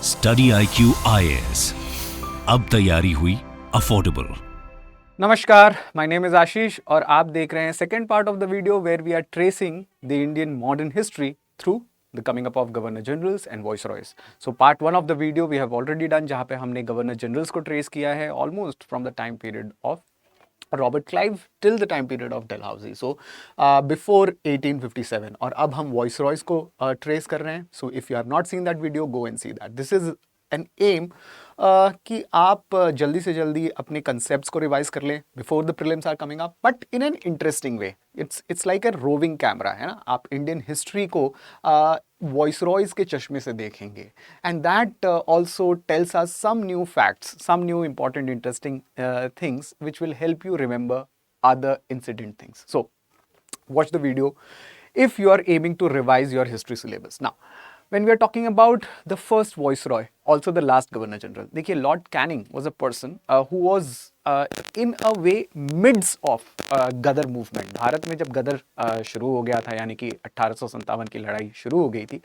Study IQ IAS, अब तैयारी हुई अफोर्डेबल। नमस्कार, माय नेम इज आशीष और आप देख रहे हैं second part of the video where we are tracing the Indian modern history through the coming up of governor generals and viceroys. So part one of the video we have already done, जहां पे हमने governor generals को trace किया है almost from the time period of Robert Clive till the time period of Dalhousie, so before 1857। और अब हम वॉइसरॉयज को ट्रेस कर रहे हैं। So if you have not seen that video, go and see that. This is an aim कि आप जल्दी से जल्दी अपने कंसेप्ट्स को रिवाइज कर लें before the prelims are coming up, but in an interesting way. It's like a roving camera, है ना। आप इंडियन हिस्ट्री को वॉइसरॉयज के चश्मे से देखेंगे, and that also tells us some new facts, some new important interesting things which will help you remember other incident things. So watch the video if you are aiming to revise your history syllabus. Now when we are talking about the first viceroy, also the last governor general, देखिए Lord Canning was a person who was in a way midst of Ghadar movement. Bharat में जब गदर शुरू हो गया था, यानी कि 1857 की लड़ाई शुरू हो गई थी,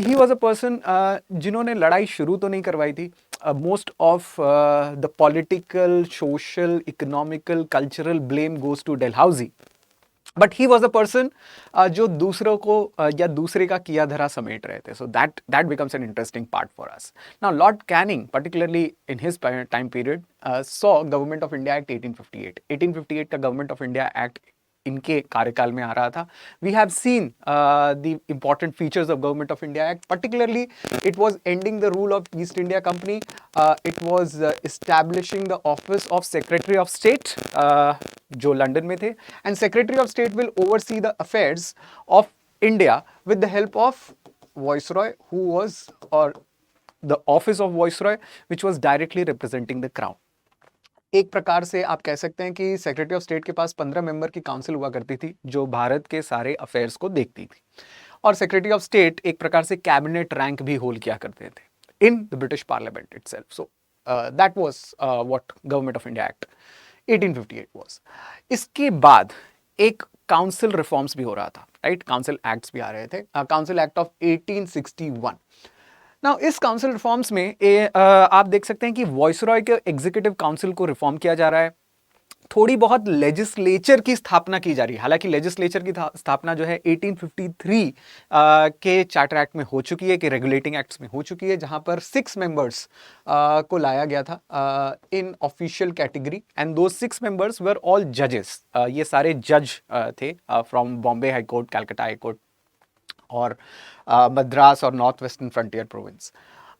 ही वॉज अ पर्सन जिन्होंने लड़ाई शुरू तो नहीं करवाई थी। Most of the political, social, economical, cultural blame goes to Dalhousie. But he was a person जो दूसरों को या दूसरे का किया धरा समेट रहे थे. So that becomes an interesting part for us. Now Lord Canning, particularly in his time period, saw Government of India Act 1858. 1858 का Government of India Act इनके कार्यकाल में आ रहा था. We have seen the important features of Government of India Act. Particularly, it was ending the rule of East India Company. It was establishing the office of Secretary of State, जो London में थे, and Secretary of State will oversee the affairs of India with the help of Viceroy, who was, or the office of Viceroy, which was directly representing the crown. एक प्रकार से आप कह सकते हैं कि सेक्रेटरी ऑफ स्टेट के पास 15 member की काउंसिल हुआ करती थी, जो भारत के सारे अफेयर्स को देखती थी, और सेक्रेटरी ऑफ स्टेट एक प्रकार से कैबिनेट रैंक भी होल्ड किया करते थे in the British parliament itself. So that was what government of India act 1858 was. इसके बाद एक काउंसिल रिफॉर्म्स भी हो रहा था, राइट. काउंसिल एक्ट्स भी आ रहे थे. Council act of 1861. नाउ इस काउंसिल रिफॉर्म्स में आप देख सकते हैं कि वॉइसरॉय के एग्जीक्यूटिव काउंसिल को रिफॉर्म किया जा रहा है. थोड़ी बहुत लेजिस्लेचर की स्थापना की जा रही है. हालांकि लेजिस्लेचर की स्थापना जो है 1853 के चार्टर एक्ट में हो चुकी है, कि रेगुलेटिंग एक्ट्स में हो चुकी है, जहां पर 6 मेंबर्स को लाया गया था इन ऑफिशियल कैटेगरी, एंड दो 6 मेंबर्स वर ऑल जजेस. ये सारे जज थे from Bombay high court, Calcutta high court और मद्रास और north western frontier province.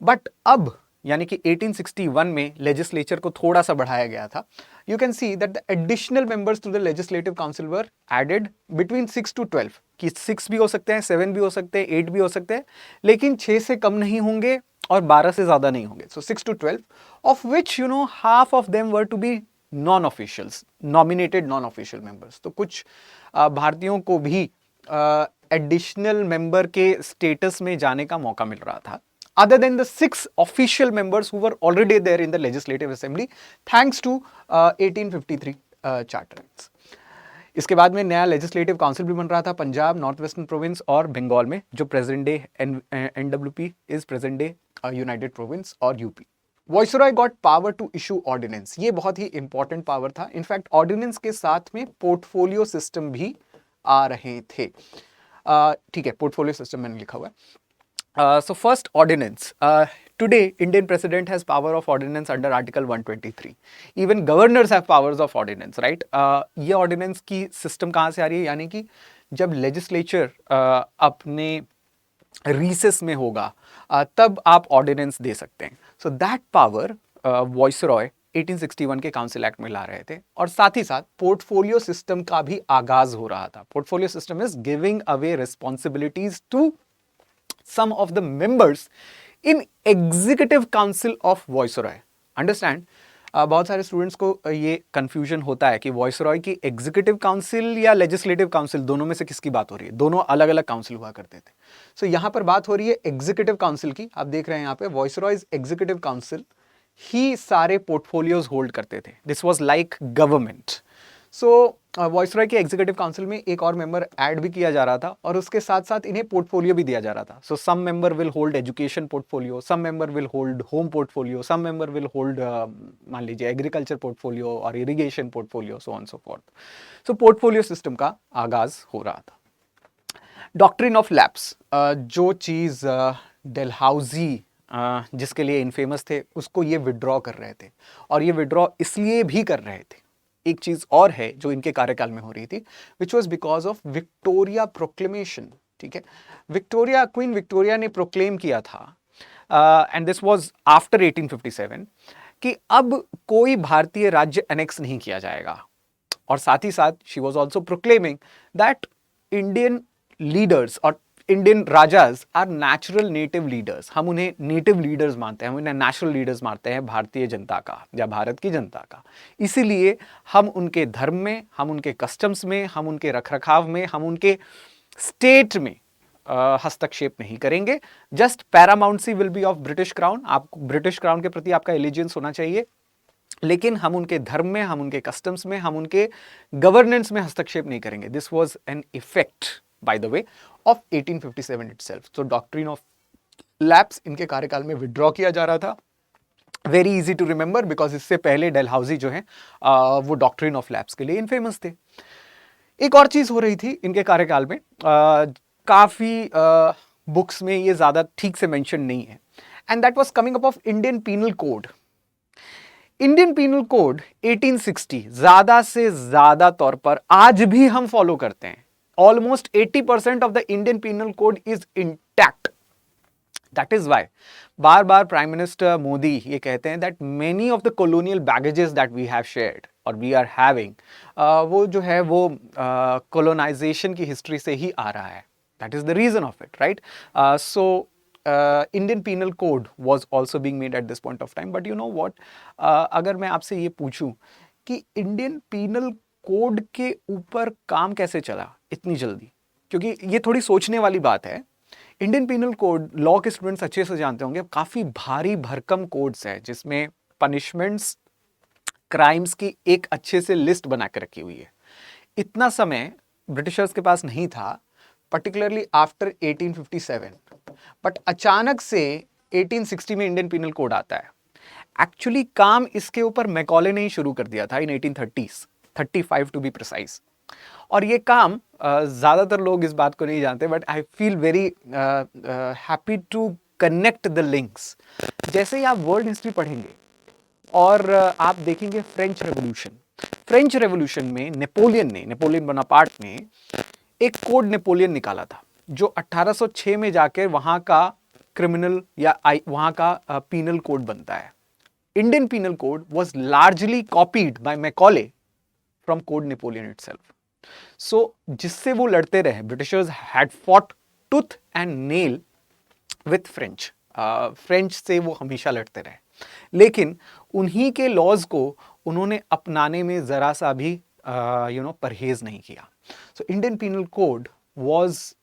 But अब यानी कि 1861 में लेजिस्लेचर को थोड़ा सा बढ़ाया गया था. You can see that the additional members to the legislative council were added between 6 to 12, कि 6 भी हो सकते हैं, 7 भी हो सकते हैं, 8 भी हो सकते हैं, लेकिन 6 से कम नहीं होंगे और 12 से ज्यादा नहीं होंगे. So 6 to 12, of which you know half of them were to be non officials, nominated non official members. तो कुछ भारतीयों को भी एडिशनल मेंबर के स्टेटस में जाने का मौका मिल रहा था, other than the 6 official members who were already there in the legislative assembly thanks to 1853 charter acts. इसके बाद में नया लेजिस्लेटिव काउंसिल भी बन रहा था पंजाब, नॉर्थ वेस्टर्न प्रोविंस और बंगाल में, जो present day NWP is present day United Province और UP. Viceroy got power to issue ordinance. ये बहुत ही इंपॉर्टेंट पावर था. इनफैक्ट ऑर्डिनेंस के साथ में पोर्टफोलियो सिस्टम भी आ रहे थे. ठीक है, पोर्टफोलियो सिस्टम मैंने लिखा हुआ है. So first, ordinance. Today, Indian president has power of ordinance under Article 123. Even governors have powers of ordinance, right? ये ordinance की system कहाँ से आ रही है? यानी कि जब legislature अपने recess में होगा, तब आप ordinance दे सकते हैं. So that power, Viceroy 1861 के काउंसिल एक्ट में ला रहे थे, और साथ ही साथ पोर्टफोलियो सिस्टम का भी आगाज हो रहा था. Portfolio system is giving away responsibilities to some of the members in executive council of viceroy. Understand? बहुत सारे स्टूडेंट्स को ये कंफ्यूजन होता है कि वॉइसरॉय की एग्जीक्यूटिव काउंसिल या लेजिस्लेटिव काउंसिल, दोनों में से किसकी बात हो रही है. दोनों अलग अलग काउंसिल हुआ करते थे. सो यहाँ पर बात हो रही है एग्जीक्यूटिव काउंसिल की. आप देख रहे हैं यहाँ पे वॉइसरॉयज एग्जीक्यूटिव काउंसिल ही सारे पोर्टफोलियोज होल्ड करते थे. This was like government. So viceroy के एग्जीक्यूटिव काउंसिल में एक और मेंबर ऐड भी किया जा रहा था और उसके साथ साथ इन्हें पोर्टफोलियो भी दिया जा रहा था. So some member will hold education portfolio, some member will hold home portfolio, some member will hold मान लीजिए एग्रीकल्चर पोर्टफोलियो और irrigation portfolio, so on so forth. So portfolio system का आगाज हो रहा था. डॉक्ट्रिन ऑफ लैप्स, जो चीज डेलहाउजी जिसके लिए इनफेमस थे, उसको ये विड्रॉ कर रहे थे और ये विड्रॉ इसलिए भी कर रहे थे. एक चीज और है जो इनके कार्यकाल में हो रही थी, which was because of Victoria proclamation. ठीक है, विक्टोरिया, क्वीन विक्टोरिया ने प्रोक्लेम किया था एंड दिस वॉज आफ्टर 1857 कि अब कोई भारतीय राज्य एनेक्स नहीं किया जाएगा. और साथ ही साथ she was also proclaiming that Indian leaders और Indian rajas are natural native leaders. हम उन्हें नेटिव लीडर्स मानते हैं, हम उन्हें नेशनल लीडर्स मानते हैं भारतीय जनता का या भारत की जनता का. इसीलिए हम उनके धर्म में, हम उनके कस्टम्स में, हम उनके रखरखाव में, हम उनके स्टेट में हस्तक्षेप नहीं करेंगे. Just paramountcy will be of British crown. आपको ब्रिटिश क्राउन के प्रति आपका एलिजियंस होना चाहिए, लेकिन हम उनके धर्म में, हम उनके कस्टम्स में, हम उनके गवर्नेंस में हस्तक्षेप नहीं करेंगे. This was an effect, by the way, of 1857 itself. तो डॉक्ट्रिन ऑफ लैप्स इनके कार्यकाल में विड्रॉ किया जा रहा था. Very easy to remember because इससे पहले डेलहाउजी जो है वो डॉक्ट्रिन ऑफ लैप्स के लिए इनफेमस थे. एक और चीज हो रही थी इनके कार्यकाल में, काफी बुक्स में ये ज्यादा ठीक से मेंशन नहीं है, and that was coming up of Indian penal code. Indian penal code 1860 ज्यादा से ज्यादा तौर पर आज भी हम फॉलो करते हैं. Almost 80% of the Indian penal code is intact. That is why बार बार प्राइम मिनिस्टर मोदी ये कहते हैं that many of the colonial baggages that we have shared और वी आर हैविंग, वो जो है वो कोलोनाइजेशन की हिस्ट्री से ही आ रहा है. That is the reason of it, right. So Indian penal code was also being made at this point of time. But you know what, अगर मैं आपसे ये पूछूं कि इंडियन पीनल कोड के ऊपर काम कैसे चला इतनी जल्दी, क्योंकि ये थोड़ी सोचने वाली बात है. इंडियन पीनल कोड, लॉ के स्टूडेंट्स अच्छे से जानते होंगे, काफी भारी भरकम कोड्स है जिसमें पनिशमेंट्स, क्राइम्स की एक अच्छे से लिस्ट बना के रखी हुई है. इतना समय ब्रिटिशर्स के पास नहीं था, पर्टिकुलरली आफ्टर 1857. बट अचानक से 1860 में इंडियन पीनल कोड आता है. एक्चुअली काम इसके ऊपर मैकॉले ने ही शुरू कर दिया था इन 1830s, 35 टू बी प्रिसाइज. और ये काम ज्यादातर लोग इस बात को नहीं जानते, but I feel very happy to connect the links. जैसे ही आप वर्ल्ड हिस्ट्री पढ़ेंगे और आप देखेंगे फ्रेंच रेवोल्यूशन. फ्रेंच रेवोल्यूशन में नेपोलियन बोनापार्ट ने एक कोड नेपोलियन निकाला था जो 1806 में जाकर वहां का क्रिमिनल या वहां का पीनल कोड बनता है. Indian penal code was largely copied by Macaulay from code Napoleon itself. So जिससे वो लड़ते रहे, Britishers had fought tooth and nail with French. French से वो हमेशा लड़ते रहे, लेकिन उन्हीं के लॉज को उन्होंने अपनाने में जरा सा भी परहेज नहीं किया. So Indian penal code was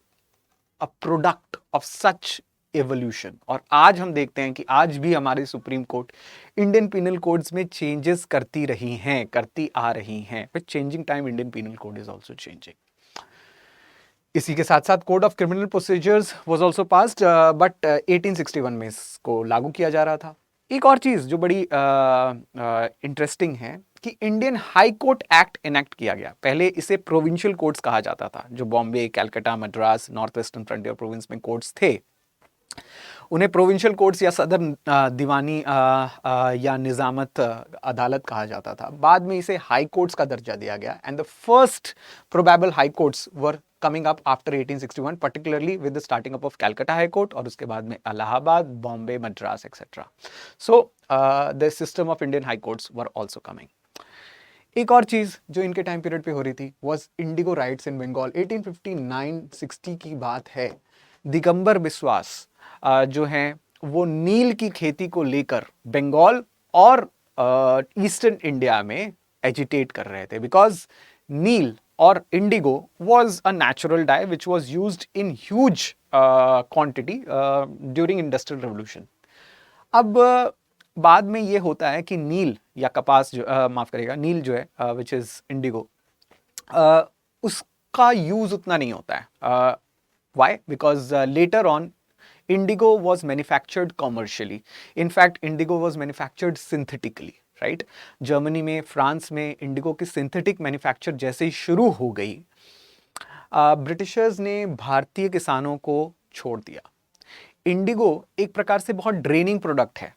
a product of such evolution. और आज हम देखते हैं कि आज भी हमारी supreme court Indian penal codes में चेंजेस करती आ रही हैं. With changing time Indian penal code is also changing. इसी के साथ साथ code of criminal procedures was also passed, but 1861 में इसको लागू किया जा रहा था. एक और चीज जो बड़ी इंटरेस्टिंग है कि Indian high court act enact किया गया. पहले इसे प्रोविंशियल कोर्ट्स कहा जाता था. जो Bombay, Calcutta, Madras, north western frontier province में कोर्ट्स थे, उन्हें प्रोविंशियल कोर्ट्स या सदर दीवानी या निजामत अदालत कहा जाता था. बाद में इसे हाई कोर्ट्स का दर्जा दिया गया. And the first probable high courts were coming up after 1861, particularly with the starting up of Calcutta High Court और उसके बाद में Allahabad, Bombay, Madras, etc. So the system of Indian High Courts were also coming. एक और चीज जो इनके time period पे हो रही थी was इंडिगो राइट्स इन बंगाल. 1859-60 की बात है. दिगंबर बिस्वास जो हैं वो नील की खेती को लेकर बंगाल और ईस्टर्न इंडिया में एजिटेट कर रहे थे, because neel or indigo was a natural dye which was used in huge quantity during industrial revolution. अब बाद में ये होता है कि नील या कपास जो माफ करेगा, नील जो है which is indigo, उसका यूज़ उतना नहीं होता है. Why? Because later on indigo was manufactured commercially. In fact, indigo was manufactured synthetically, right? Germany में, फ्रांस में इंडिगो की सिंथेटिक मैन्युफैक्चर जैसे ही शुरू हो गई, ब्रिटिशर्स ने भारतीय किसानों को छोड़ दिया. इंडिगो एक प्रकार से बहुत ड्रेनिंग प्रोडक्ट है.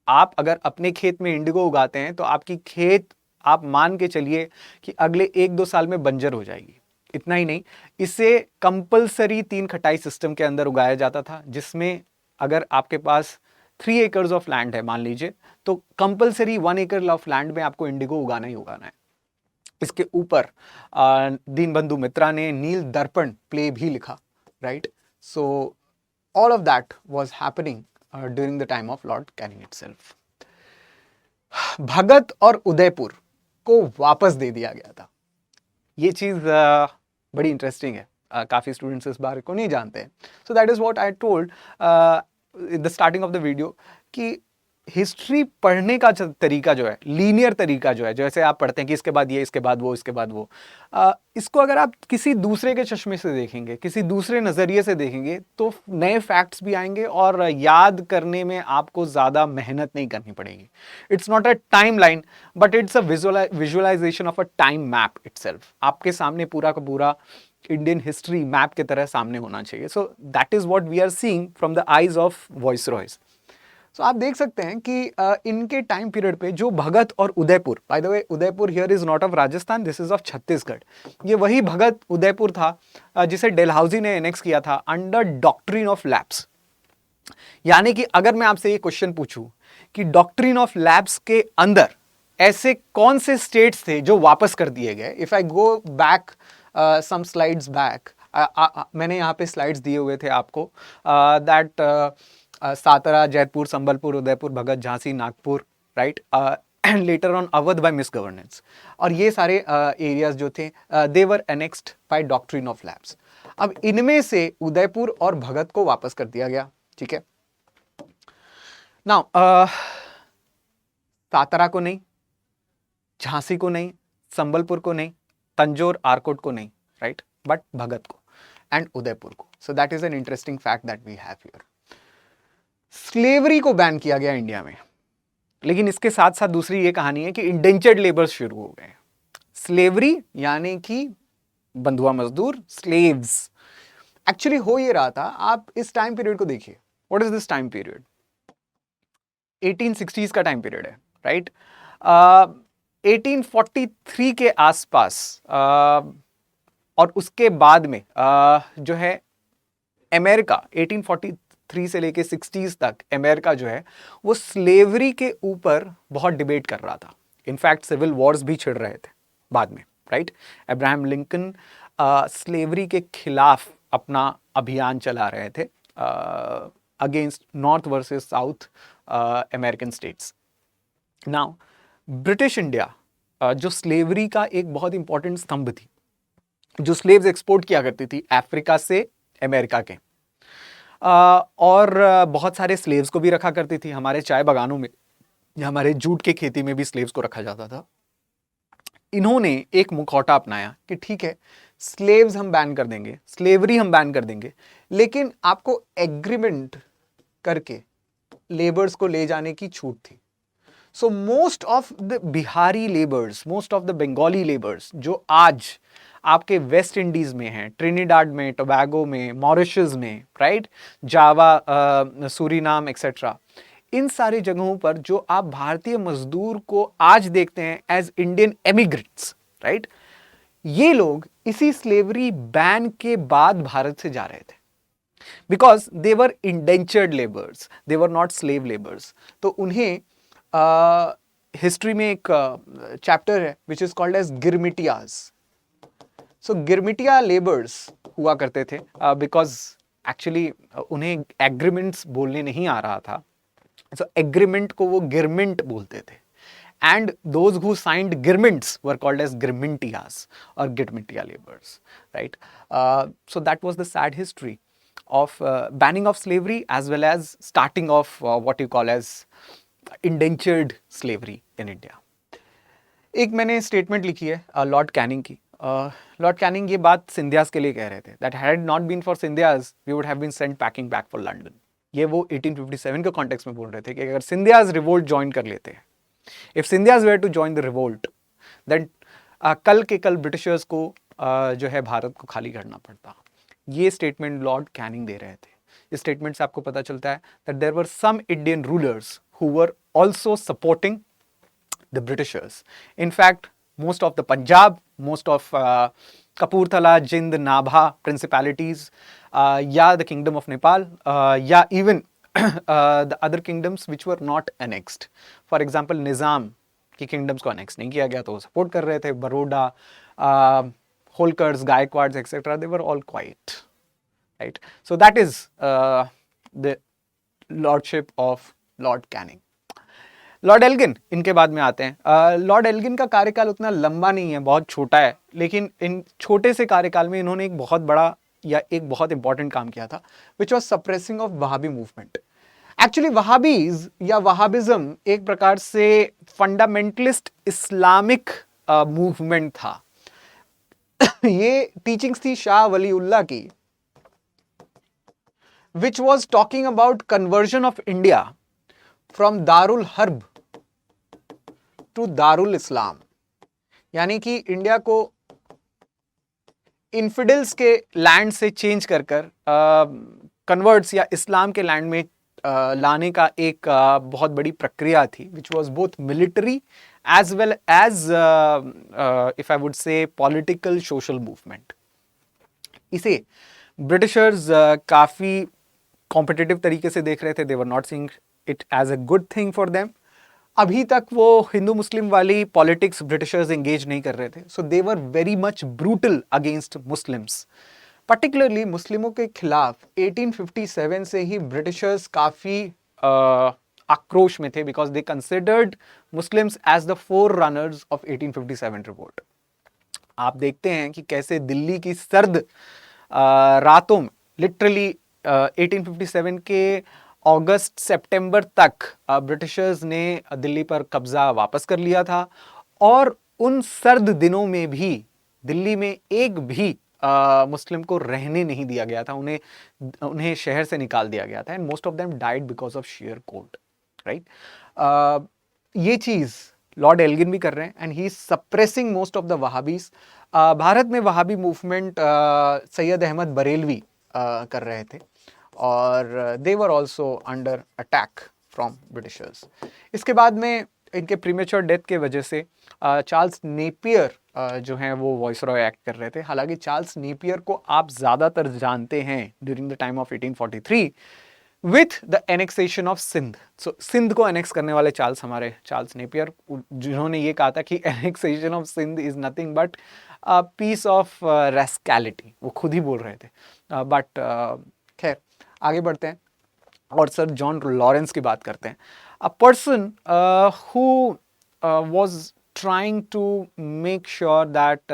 आप अगर अपने खेत में इंडिगो उगाते हैं तो आपकी खेत, आप मान के चलिए कि अगले 1-2 साल में बंजर हो जाएगी. इतना ही नहीं, इसे कंपलसरी 3 खटाई सिस्टम के अंदर उगाया जाता था, जिसमें अगर आपके पास 3 एकर्स ऑफ लैंड है मान लीजिए, तो कंपलसरी 1 एकड़ ऑफ लैंड में आपको इंडिगो उगाना ही उगाना है. इसके ऊपर दीनबंधु मित्रा ने नील दर्पण प्ले भी लिखा, right? So all of that was happening during the time of Lord Canning itself. Bhagat और उदयपुर को वापस दे दिया गया था. ये चीज बड़ी इंटरेस्टिंग है. काफी स्टूडेंट्स इस बारे को नहीं जानते हैं. सो that is what I told in the starting of the video कि हिस्ट्री पढ़ने का तरीका जो है, लीनियर तरीका जो है, जैसे आप पढ़ते हैं कि इसके बाद ये, इसके बाद वो, इसके बाद वो, इसको अगर आप किसी दूसरे के चश्मे से देखेंगे, किसी दूसरे नज़रिए से देखेंगे, तो नए फैक्ट्स भी आएंगे और याद करने में आपको ज़्यादा मेहनत नहीं करनी पड़ेगी. It's not a timeline, but it's a visualization of a time map itself. आपके सामने पूरा का पूरा इंडियन हिस्ट्री मैप की तरह सामने होना चाहिए. So that is what we are seeing from the eyes of viceroys. So आप देख सकते हैं कि इनके टाइम पीरियड पे जो भगत और Udaipur, bye the way Udaipur here is not of Rajasthan, this is of Chhattisgarh. ये वही भगत उदयपुर था जिसे डेलहाउसी ने एनेक्स किया था अंडर डॉक्ट्रिन ऑफ लैप्स. यानी कि अगर मैं आपसे ये क्वेश्चन पूछूं कि डॉक्ट्रिन ऑफ लैप्स के अंदर ऐसे कौन से स्टेट्स थे जो वापस कर दिए गए. If I go back some slides back, मैंने यहाँ पे स्लाइड्स दिए हुए थे आपको, that Satara, Jaipur, Sambalpur, Udaipur, Bhagat, Jhansi, Nagpur, right, and later on Awadh by misgovernance. और ये सारे एरियाज जो थे they were annexed by doctrine of lapse. अब इनमें से उदयपुर और भगत को वापस कर दिया गया. ठीक है. नाउ सातारा को नहीं, झांसी को नहीं, संबलपुर को नहीं, तंजौर, आरकोट को नहीं, राइट, बट भगत को एंड उदयपुर को. So that is an interesting fact that we have here. Slavery को बैन किया गया इंडिया में, लेकिन इसके साथ साथ दूसरी ये कहानी है कि इंडेंचर्ड लेबर्स शुरू हो गए. स्लेवरी यानी कि बंधुआ मजदूर, स्लेव्स. एक्चुअली हो ये रहा था, आप इस टाइम पीरियड को देखिए. What is this time period? 1860s का टाइम पीरियड है, राइट? 1843 के आसपास और उसके बाद में जो है अमेरिका, 1843 से लेके 60s तक अमेरिका जो है वो स्लेवरी के ऊपर बहुत डिबेट कर रहा था. इनफैक्ट सिविल वॉर्स भी छिड़ रहे थे बाद में, राइट? अब्राहम लिंकन स्लेवरी के खिलाफ अपना अभियान चला रहे थे against north versus south American states. Now British India जो स्लेवरी का एक बहुत इंपॉर्टेंट स्तंभ थी, जो स्लेव्स एक्सपोर्ट किया करती थी अफ्रीका से अमेरिका के, और बहुत सारे स्लेव्स को भी रखा करती थी. हमारे चाय बागानों में या हमारे जूट के खेती में भी स्लेव्स को रखा जाता था. इन्होंने एक मुखौटा अपनाया कि ठीक है, स्लेव्स हम बैन कर देंगे, स्लेवरी हम बैन कर देंगे, लेकिन आपको एग्रीमेंट करके लेबर्स को ले जाने की छूट थी. So most of the Bihari labours, most of the Bengali labours जो आज आपके वेस्ट इंडीज में हैं, ट्रिनिडाड में, टोबैगो में, मॉरिशस में, राइट, जावा, सूरीनाम एक्सेट्रा, इन सारी जगहों पर जो आप भारतीय मजदूर को आज देखते हैं एज इंडियन एमिग्रेंट्स, राइट, ये लोग इसी स्लेवरी बैन के बाद भारत से जा रहे थे. Because they were indentured labours, they were not slave labours. तो उन्हें हिस्ट्री में एक चैप्टर है which is called as girmitiyas. So girmitiya labours हुआ करते थे बिकॉज एक्चुअली उन्हें एग्रीमेंट्स बोलने नहीं आ रहा था. सो एग्रीमेंट को वो गिरमिंट बोलते थे, and those who signed girmits were called as girmitiyas और girmitiya labours, right? So that was the sad history of banning of slavery as well as starting of what you call as indentured slavery in India. एक मैंने statement लिखी है Lord Canning की, Lord Canning ये बात सिंधियाज के लिए कह रहे थे, that had not been for Scindias we would have been sent packing back for London. ये वो 1857 के कॉन्टेक्स्ट में बोल रहे थे कि अगर सिंधियाज रिवोल्ट ज्वाइन कर लेते हैं, if Scindias were to join the revolt, then कल के कल ब्रिटिशर्स को जो है भारत को खाली करना पड़ता। ये स्टेटमेंट लॉर्ड कैनिंग दे रहे थे। इस स्टेटमेंट से आपको पता चलता है that there were some Indian rulers who were also supporting the Britishers. In fact, most of the Punjab, most of Kapurthala, Jind, Nabha principalities, yeah, the kingdom of Nepal, yeah, even the other kingdoms which were not annexed. For example, Nizam की kingdoms को annex नहीं किया गया तो support कर रहे थे. Baroda, Holkars, Gaikwads, etc. They were all quiet, right? So that is the lordship of Lord Canning. Lord Elgin इनके बाद में आते हैं। लॉर्ड एल्गिन का कार्यकाल उतना लंबा नहीं है, बहुत छोटा है, लेकिन इन छोटे से कार्यकाल में इन्होंने एक बहुत बड़ा या एक बहुत इंपॉर्टेंट काम किया था, which was suppressing of Wahhabi movement. Actually Wahhabis या वहाबिज्म एक प्रकार से फंडामेंटलिस्ट इस्लामिक मूवमेंट था। ये टीचिंग्स थी शाह वलीउल्लाह की, which was talking about conversion of India from Darul Harb to Darul Islam, यानी कि इंडिया को इन्फिडल्स के लैंड से चेंज कर कन्वर्ट्स या इस्लाम के लैंड में लाने का एक बहुत बड़ी प्रक्रिया थी, which was both military as well as if I would say political social movement. इसे ब्रिटिशर्स काफ़ी कॉम्पिटिटिव तरीके से देख रहे थे। They were not seeing it as a good thing for them. अभी तक वो हिंदू मुस्लिम वाली पॉलिटिक्स ब्रिटिशर्स एंगेज नहीं कर रहे थे, so they were very much brutal against Muslims, particularly मुस्लिमों के खिलाफ 1857 से ही ब्रिटिशर्स काफ़ी आक्रोश में थे, because they considered Muslims as the forerunners of 1857 revolt. आप देखते हैं कि कैसे दिल्ली की सर्द रातों में लिटरली 1857 के अगस्त सितंबर तक ब्रिटिशर्स ने दिल्ली पर कब्जा वापस कर लिया था, और उन सर्द दिनों में भी दिल्ली में एक भी मुस्लिम को रहने नहीं दिया गया था। उन्हें शहर से निकाल दिया गया था, and most of them died because of sheer cold, right. ये चीज़ लॉर्ड एल्गिन भी कर रहे हैं, and he is suppressing most of the Wahhabis. Bharat में वहाबी मूवमेंट सैयद अहमद बरेलवी कर रहे थे, और they were also under attack from Britishers. इसके बाद में इनके प्रीमेच्योर डेथ के वजह से चार्ल्स नेपियर जो हैं वो वाइसरॉय एक्ट कर रहे थे। हालांकि चार्ल्स नेपियर को आप ज़्यादातर जानते हैं during the time of 1843 with the annexation of Sindh. So Sindh को एनेक्स करने वाले हमारे चार्ल्स नेपियर, जिन्होंने ये कहा था कि annexation of Sindh is nothing but piece of rascality, वो खुद ही बोल रहे थे। बट खैर आगे बढ़ते हैं और सर जॉन लॉरेंस की बात करते हैं। A person who was trying to make sure that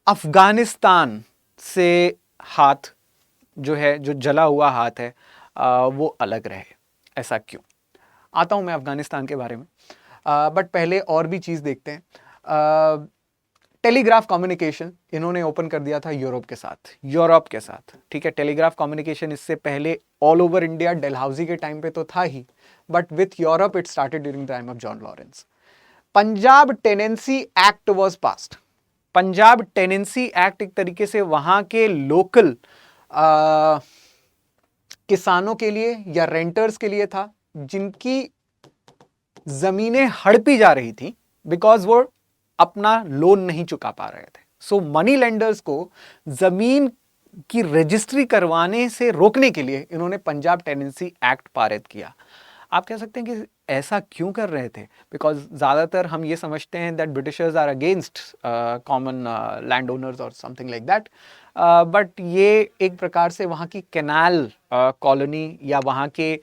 Afghanistan से हाथ जो है, जो जला हुआ हाथ है, वो अलग रहे। ऐसा क्यों? आता हूं मैं अफगानिस्तान के बारे में, बट पहले और भी चीज़ देखते हैं। टेलीग्राफ कम्युनिकेशन इन्होंने ओपन कर दिया था यूरोप के साथ, ठीक है। टेलीग्राफ कम्युनिकेशन इससे पहले ऑल ओवर इंडिया डलहौजी के टाइम पे तो था ही, but with Europe it started during the time of John Lawrence. Punjab tenancy act was passed. Punjab tenancy act एक तरीके से वहां के लोकल किसानों के लिए या रेंटर्स के लिए था, जिनकी जमीनें हड़पी जा रही थी बिकॉज वो अपना लोन नहीं चुका पा रहे थे। सो मनी लेंडर्स को जमीन की रजिस्ट्री करवाने से रोकने के लिए इन्होंने पंजाब टेनेंसी एक्ट पारित किया। आप कह सकते हैं कि ऐसा क्यों कर रहे थे? बिकॉज ज़्यादातर हम ये समझते हैं that Britishers are against common land owners और समथिंग लाइक दैट, बट ये एक प्रकार से वहाँ की कैनाल कॉलोनी या वहाँ के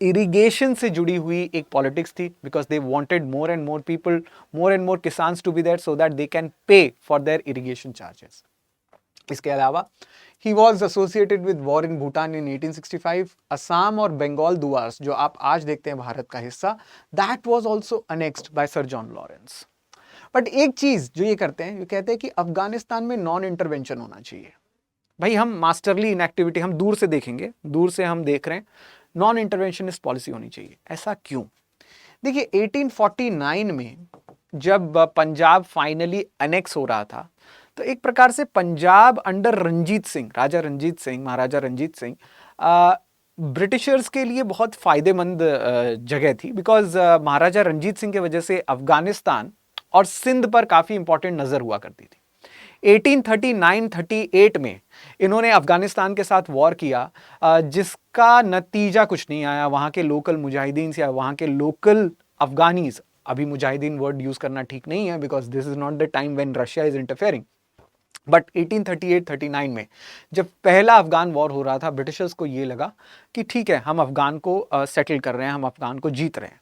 इरिगेशन से जुड़ी हुई एक पॉलिटिक्स थी, because they wanted more and more people, more and more kisans to be there so that they can pay for their irrigation charges. इसके अलावा he was associated with war in Bhutan in 1865। Assam और बंगाल दुआर्स जो आप आज देखते हैं भारत का हिस्सा, that was also annexed by sir John Lawrence. But एक चीज जो ये करते हैं, ये कहते हैं कि अफगानिस्तान में नॉन इंटरवेंशन होना चाहिए। भाई हम मास्टरली इनएक्टिविटी हम दूर से देखेंगे, दूर से हम देख रहे हैं, नॉन इंटरवेंशनिस्ट पॉलिसी होनी चाहिए। ऐसा क्यों? देखिए 1849 में जब पंजाब फाइनली अनेक्स हो रहा था, तो एक प्रकार से पंजाब अंडर रंजीत सिंह, राजा रंजीत सिंह, महाराजा रंजीत सिंह, ब्रिटिशर्स के लिए बहुत फायदेमंद जगह थी, बिकॉज महाराजा रंजीत सिंह की वजह से अफगानिस्तान और सिंध पर काफ़ी इंपॉर्टेंट नज़र हुआ करती थी। 1839-38 में इन्होंने अफगानिस्तान के साथ वॉर किया, जिसका नतीजा कुछ नहीं आया। वहाँ के लोकल मुजाहिदीन या वहाँ के लोकल अफगानीज, अभी मुजाहिदीन वर्ड यूज़ करना ठीक नहीं है because this is not the time when Russia is interfering, but 1838-39 में जब पहला अफगान वॉर हो रहा था, ब्रिटिशर्स को ये लगा कि ठीक है, हम अफगान को सेटल कर रहे हैं, हम अफगान को जीत रहे हैं।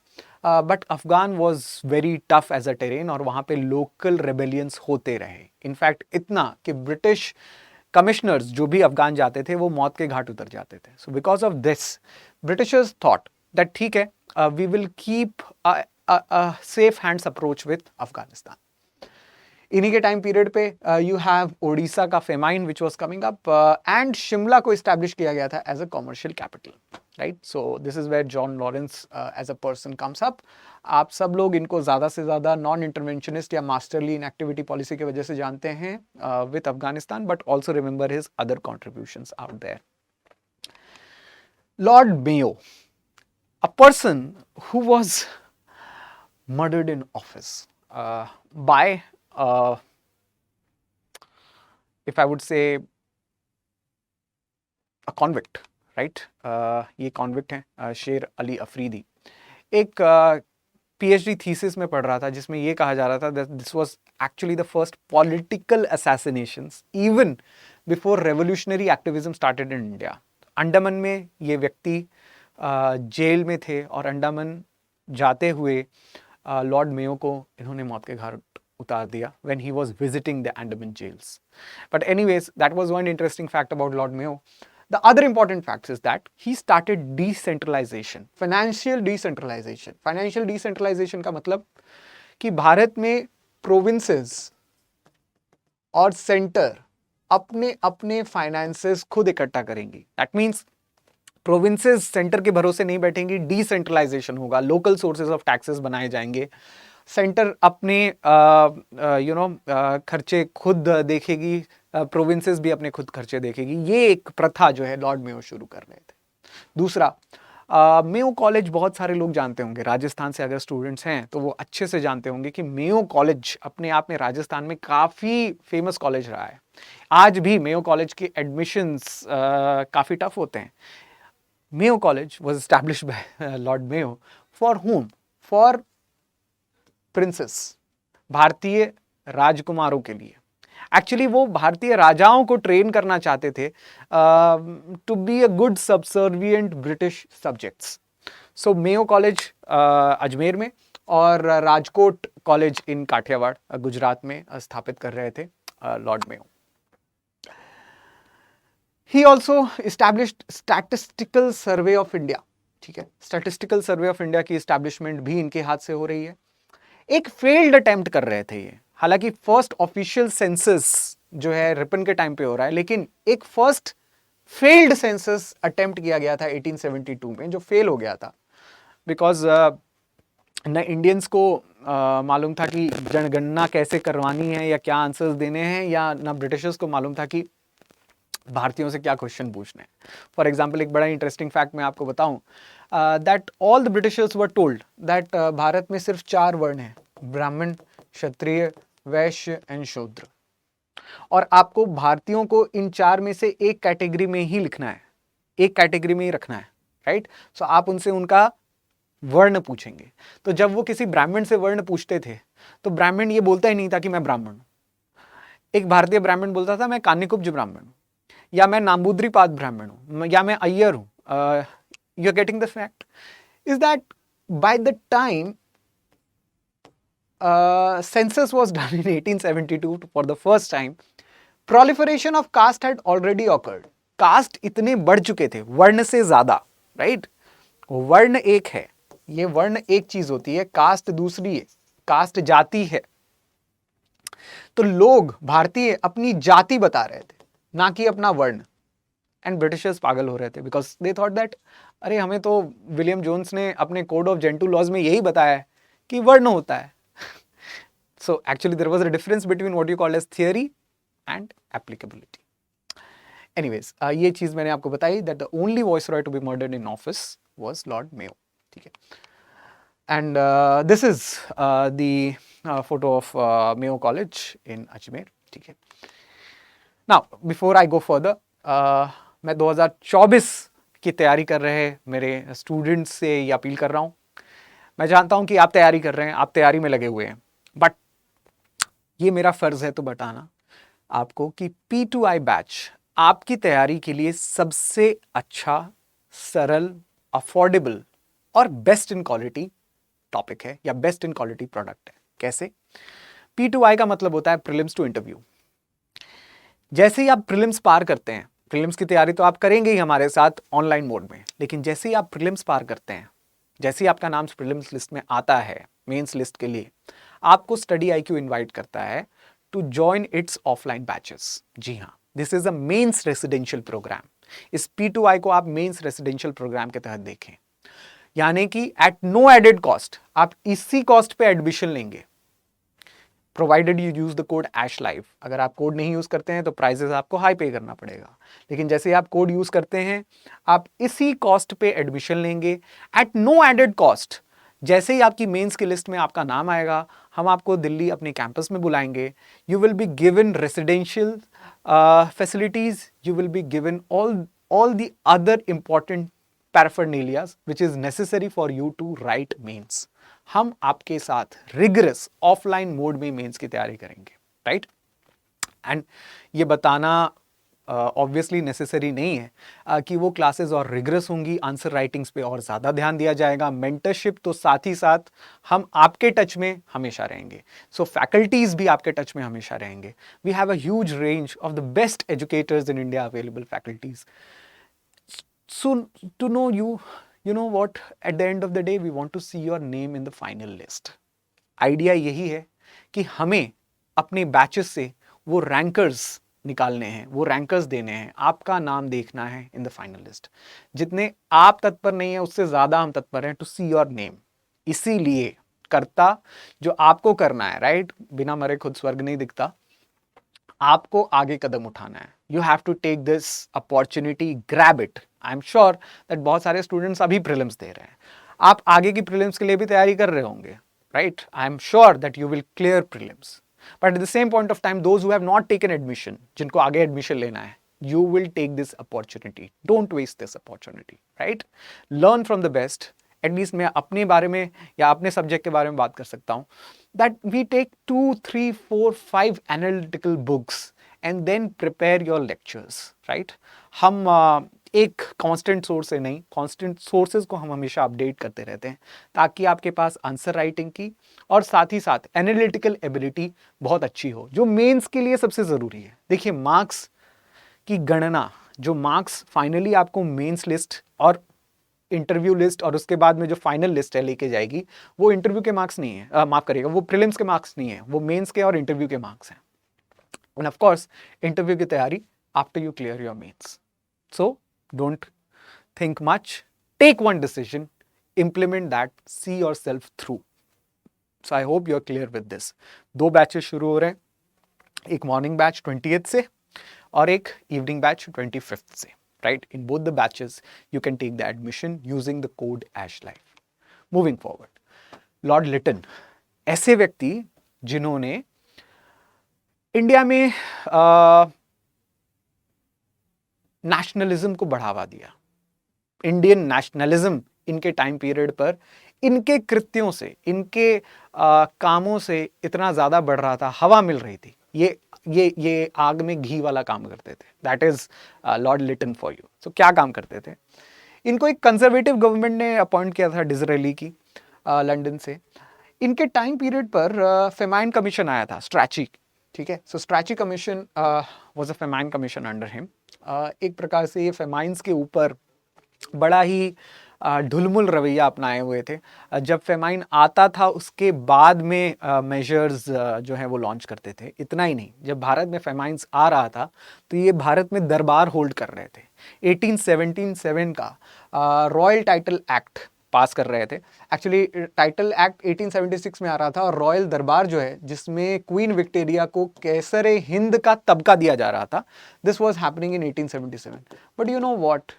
But Afghan was very tough as a terrain, और वहाँ पे लोकल रेबेलियंस होते रहे। इनफैक्ट इतना कि ब्रिटिश कमिश्नर्स जो भी अफगान जाते थे वो मौत के घाट उतर जाते थे। So because of this Britishers thought that ठीक है, we will keep safe hands approach with Afghanistan. इन्हीं के टाइम पीरियड पे यू हैव ओडिशा का famine which was coming up, and Shimla को इस्टेब्लिश किया गया था as a commercial capital, right. So this is where John Lawrence as a person comes up. आप सब लोग इनको ज़्यादा से ज़्यादा नॉन इंटरवेंशनिस्ट या मास्टरली इन एक्टिविटी पॉलिसी की वजह से जानते हैं with Afghanistan, but also remember his other contributions out there. Lord Mayo, a person who was murdered in office by, if I would say, a convict, right? ये convict है शेर अली अफरीदी। एक PhD thesis में पढ़ रहा था जिसमें ये कहा जा रहा था that this was actually the first political assassinations even before revolutionary activism started in India. Andaman में ये व्यक्ति जेल में थे और अंडमान जाते हुए लॉर्ड मेयो को इन्होंने मौत के घाट उतार दिया when he was visiting the Andaman jails. But anyways, that was one interesting fact about Lord Mayo. The other important fact is that he started decentralization, financial decentralization. Financial decentralization का मतलब कि भारत में प्रोविंसेस और centre अपने अपने finances खुद इकट्ठा करेंगी। दैट मीन्स प्रोविंसेस सेंटर के भरोसे नहीं बैठेंगी, डिसेंट्रलाइजेशन होगा, लोकल सोर्सेज ऑफ टैक्सेस बनाए जाएंगे, सेंटर अपने खर्चे खुद देखेगी, प्रोविंसेस भी अपने खुद खर्चे देखेगी। ये एक प्रथा जो है लॉर्ड मेयो शुरू कर रहे थे। दूसरा, मेयो कॉलेज बहुत सारे लोग जानते होंगे, राजस्थान से अगर स्टूडेंट्स हैं तो वो अच्छे से जानते होंगे कि मेयो कॉलेज अपने आप में राजस्थान में काफ़ी फेमस कॉलेज रहा है। आज भी मेयो कॉलेज के एडमिशन्स काफ़ी टफ होते हैं। Mayo College was established by Lord Mayo. For whom? For princes, भारतीय राजकुमारों के लिए। एक्चुअली वो भारतीय राजाओं को ट्रेन करना चाहते थे to be a good subservient British subjects. So Mayo college Ajmer में और राजकोट कॉलेज इन काठियावाड़ गुजरात में स्थापित कर रहे थे Lord Mayo. He also established Statistical Survey of India, ठीक है। Statistical Survey of India की establishment भी इनके हाथ से हो रही है। एक failed attempt कर रहे थे ये, हालांकि फर्स्ट ऑफिशियल सेंसस जो है रिपन के टाइम पे हो रहा है, लेकिन एक फर्स्ट फेल्ड सेंसस अटेम्प्ट किया गया था 1872 में, जो फेल हो गया था बिकॉज न इंडियंस को मालूम था कि जनगणना कैसे करवानी है या क्या आंसर्स देने हैं, या न ब्रिटिशर्स को मालूम था कि भारतीयों से क्या क्वेश्चन पूछने हैं। फॉर एग्जाम्पल एक बड़ा इंटरेस्टिंग फैक्ट मैं आपको बताऊं, that all the Britishers were told that Bharat में सिर्फ 4 वर्ण हैं, ब्राह्मण, क्षत्रिय, वैश्य एंड शूद्र, और आपको भारतीयों को इन 4 में से एक कैटेगरी में ही लिखना है, एक कैटेगरी में ही रखना है, राइट। सो आप उनसे उनका वर्ण पूछेंगे। तो जब वो किसी ब्राह्मण से वर्ण पूछते थे तो ब्राह्मण ये बोलता ही नहीं था कि मैं ब्राह्मण हूं। एक भारतीय ब्राह्मण बोलता था मैं कान्यकुब्ज ब्राह्मण हूं, या मैं नाम्बूद्रीपाद ब्राह्मण हूं, या मैं अय्यर हूं। You are getting the fact is that by the time census was done in 1872 for the first time, proliferation of caste had already occurred. Caste इतने बढ़ चुके थे वर्ण से ज्यादा, राइट। वर्ण एक है, ये वर्ण एक चीज होती है, कास्ट दूसरी है, कास्ट जाति है, तो लोग भारतीय अपनी जाति बता रहे थे, ना कि अपना वर्ण। एंड ब्रिटिशर्स पागल हो रहे थे बिकॉज दे थॉट दैट अरे हमें तो विलियम जोन्स ने अपने कोड ऑफ जेंटू लॉज में यही बताया है कि वर्ण होता है। So actually there was a difference between what you called as theory and applicability. Anyways, ये चीज मैंने आपको बताई that the only viceroy to be murdered in office was Lord Mayo. ठीक है, and this is the photo of Mayo college in Ajmer. ठीक है, now before I go further, मैं 2024 की तैयारी कर रहे मेरे स्टूडेंट्स से ये अपील कर रहा हूँ। मैं जानता हूँ कि आप तैयारी कर रहे हैं, आप तैयारी में लगे हुए हैं, बट ये मेरा फर्ज है तो बताना आपको कि P2I बैच आपकी तैयारी के लिए सबसे अच्छा, सरल, अफोर्डेबल और बेस्ट इन क्वालिटी टॉपिक है या बेस्ट इन क्वालिटी प्रोडक्ट है। कैसे? P2I का मतलब होता है प्रीलिम्स टू इंटरव्यू। जैसे ही आप प्रीलिम्स पार करते हैं, प्रीलिम्स की तैयारी तो आप करेंगे ही हमारे साथ ऑनलाइन मोड में, लेकिन जैसे ही आप प्रीलिम्स पार करते हैं, जैसे ही आपका नाम प्रीलिम्स लिस्ट में आता है मेंस लिस्ट के लिए, आपको स्टडी IQ इनवाइट करता है to join its offline batches. जी हाँ, this is a mains residential programme. इस P2I को आप मेंस रेसिडेंशियल प्रोग्राम के तहत देखें, यानी कि एट नो एडेड कॉस्ट आप इसी कॉस्ट पे एडमिशन लेंगे, provided you use the code ASHLIVE। अगर आप कोड नहीं यूज करते हैं तो प्राइजेस आपको हाई पे करना पड़ेगा, लेकिन जैसे आप कोड यूज करते हैं आप इसी कॉस्ट पे एडमिशन लेंगे एट नो एडेड कॉस्ट। जैसे ही आपकी मेंस की लिस्ट में आपका नाम आएगा, हम आपको दिल्ली अपने कैंपस में बुलाएंगे। You will be given residential facilities, you will be given all the other important paraphernalias which is necessary for you to write mains। हम आपके साथ रिगरस ऑफलाइन मोड में मेंस की तैयारी करेंगे, राइट? एंड ये बताना ऑब्वियसली नेसेसरी नहीं है कि वो क्लासेस और रिगरस होंगी, आंसर राइटिंग्स पे और ज़्यादा ध्यान दिया जाएगा, मेंटरशिप तो साथ ही साथ हम आपके टच में हमेशा रहेंगे। सो फैकल्टीज़ भी आपके टच में हमेशा रहेंगे। We have a huge range of the best educators in India available faculties. So to know you know what, at the end of the day we want to see your name in the final list। Idea यही है कि हमें अपने batches से वो rankers निकालने हैं, वो रैंकर्स देने हैं, आपका नाम देखना है इन द फाइनल लिस्ट। जितने आप तत्पर नहीं है उससे ज्यादा हम तत्पर हैं टू सी योर नेम। इसीलिए करता जो आपको करना है, राइट? बिना मरे खुद स्वर्ग नहीं दिखता। आपको आगे कदम उठाना है। You have to take this opportunity, grab it. I am sure that बहुत सारे स्टूडेंट्स अभी प्रीलिम्स दे रहे हैं, आप आगे की प्रीलिम्स के लिए भी तैयारी कर रहे होंगे, right? I am sure that you will clear prelims, but at the same point of time those who have not taken admission, जिनको आगे एडमिशन लेना है, you will take this opportunity, don't waste this opportunity, right? Learn from the best। At least मैं अपने बारे में या अपने सब्जेक्ट के बारे में बात कर सकता हूँ that we take 2, 3, 4, 5 analytical books and then prepare your lectures, right? हम एक कांस्टेंट सोर्स से नहीं, कांस्टेंट सोर्सेज को हम हमेशा अपडेट करते रहते हैं ताकि आपके पास आंसर राइटिंग की और साथ ही साथ एनालिटिकल एबिलिटी बहुत अच्छी हो, जो मेंस के लिए सबसे ज़रूरी है। देखिए, मार्क्स की गणना, जो मार्क्स फाइनली आपको मेंस लिस्ट और इंटरव्यू लिस्ट और उसके बाद में जो फाइनल लिस्ट है लेके जाएगी, वो इंटरव्यू के मार्क्स नहीं है, माफ करिएगा, वो प्रीलिम्स के मार्क्स नहीं है, वो मेंस के और इंटरव्यू के मार्क्स हैं। एंड ऑफ कोर्स इंटरव्यू की तैयारी after you clear your mains. So don't think much, take one decision, implement that, see yourself through। So I hope you're clear with this। 2 batches शुरू हो रहे हैं, एक morning batch 20th से और एक इवनिंग बैच 25th से, right? In both the batches you can take the admission using the code ASHLIVE। Moving forward, Lord Lytton ऐसे व्यक्ति जिन्होंने इंडिया में नेशनलिज्म को बढ़ावा दिया। इंडियन नेशनलिज्म इनके टाइम पीरियड पर इनके कृत्यों से, इनके कामों से इतना ज़्यादा बढ़ रहा था, हवा मिल रही थी। ये आग में घी वाला काम करते थे। That is Lord Lytton for you. So क्या काम करते थे? इनको एक कंजर्वेटिव गवर्नमेंट ने अपॉइंट किया था डिज़रेली की, लंदन से। इनके टाइम पीरियड पर फेमाइन कमीशन आया था, स्ट्रैची, ठीक है? So Strachey commission was a famine commission under him. एक प्रकार से ये फेमाइंस के ऊपर बड़ा ही ढुलमुल रवैया अपनाए हुए थे। जब फेमाइन आता था उसके बाद में मेजर्स जो है वो लॉन्च करते थे। इतना ही नहीं, जब भारत में फेमाइंस आ रहा था तो ये भारत में दरबार होल्ड कर रहे थे। 1877 का रॉयल टाइटल एक्ट पास कर रहे थे। एक्चुअली टाइटल एक्ट 1876 में आ रहा था और रॉयल दरबार जो है जिसमें क्वीन विक्टोरिया को कैसरे हिंद का तबका दिया जा रहा था, this was happening in 1877। But you know what,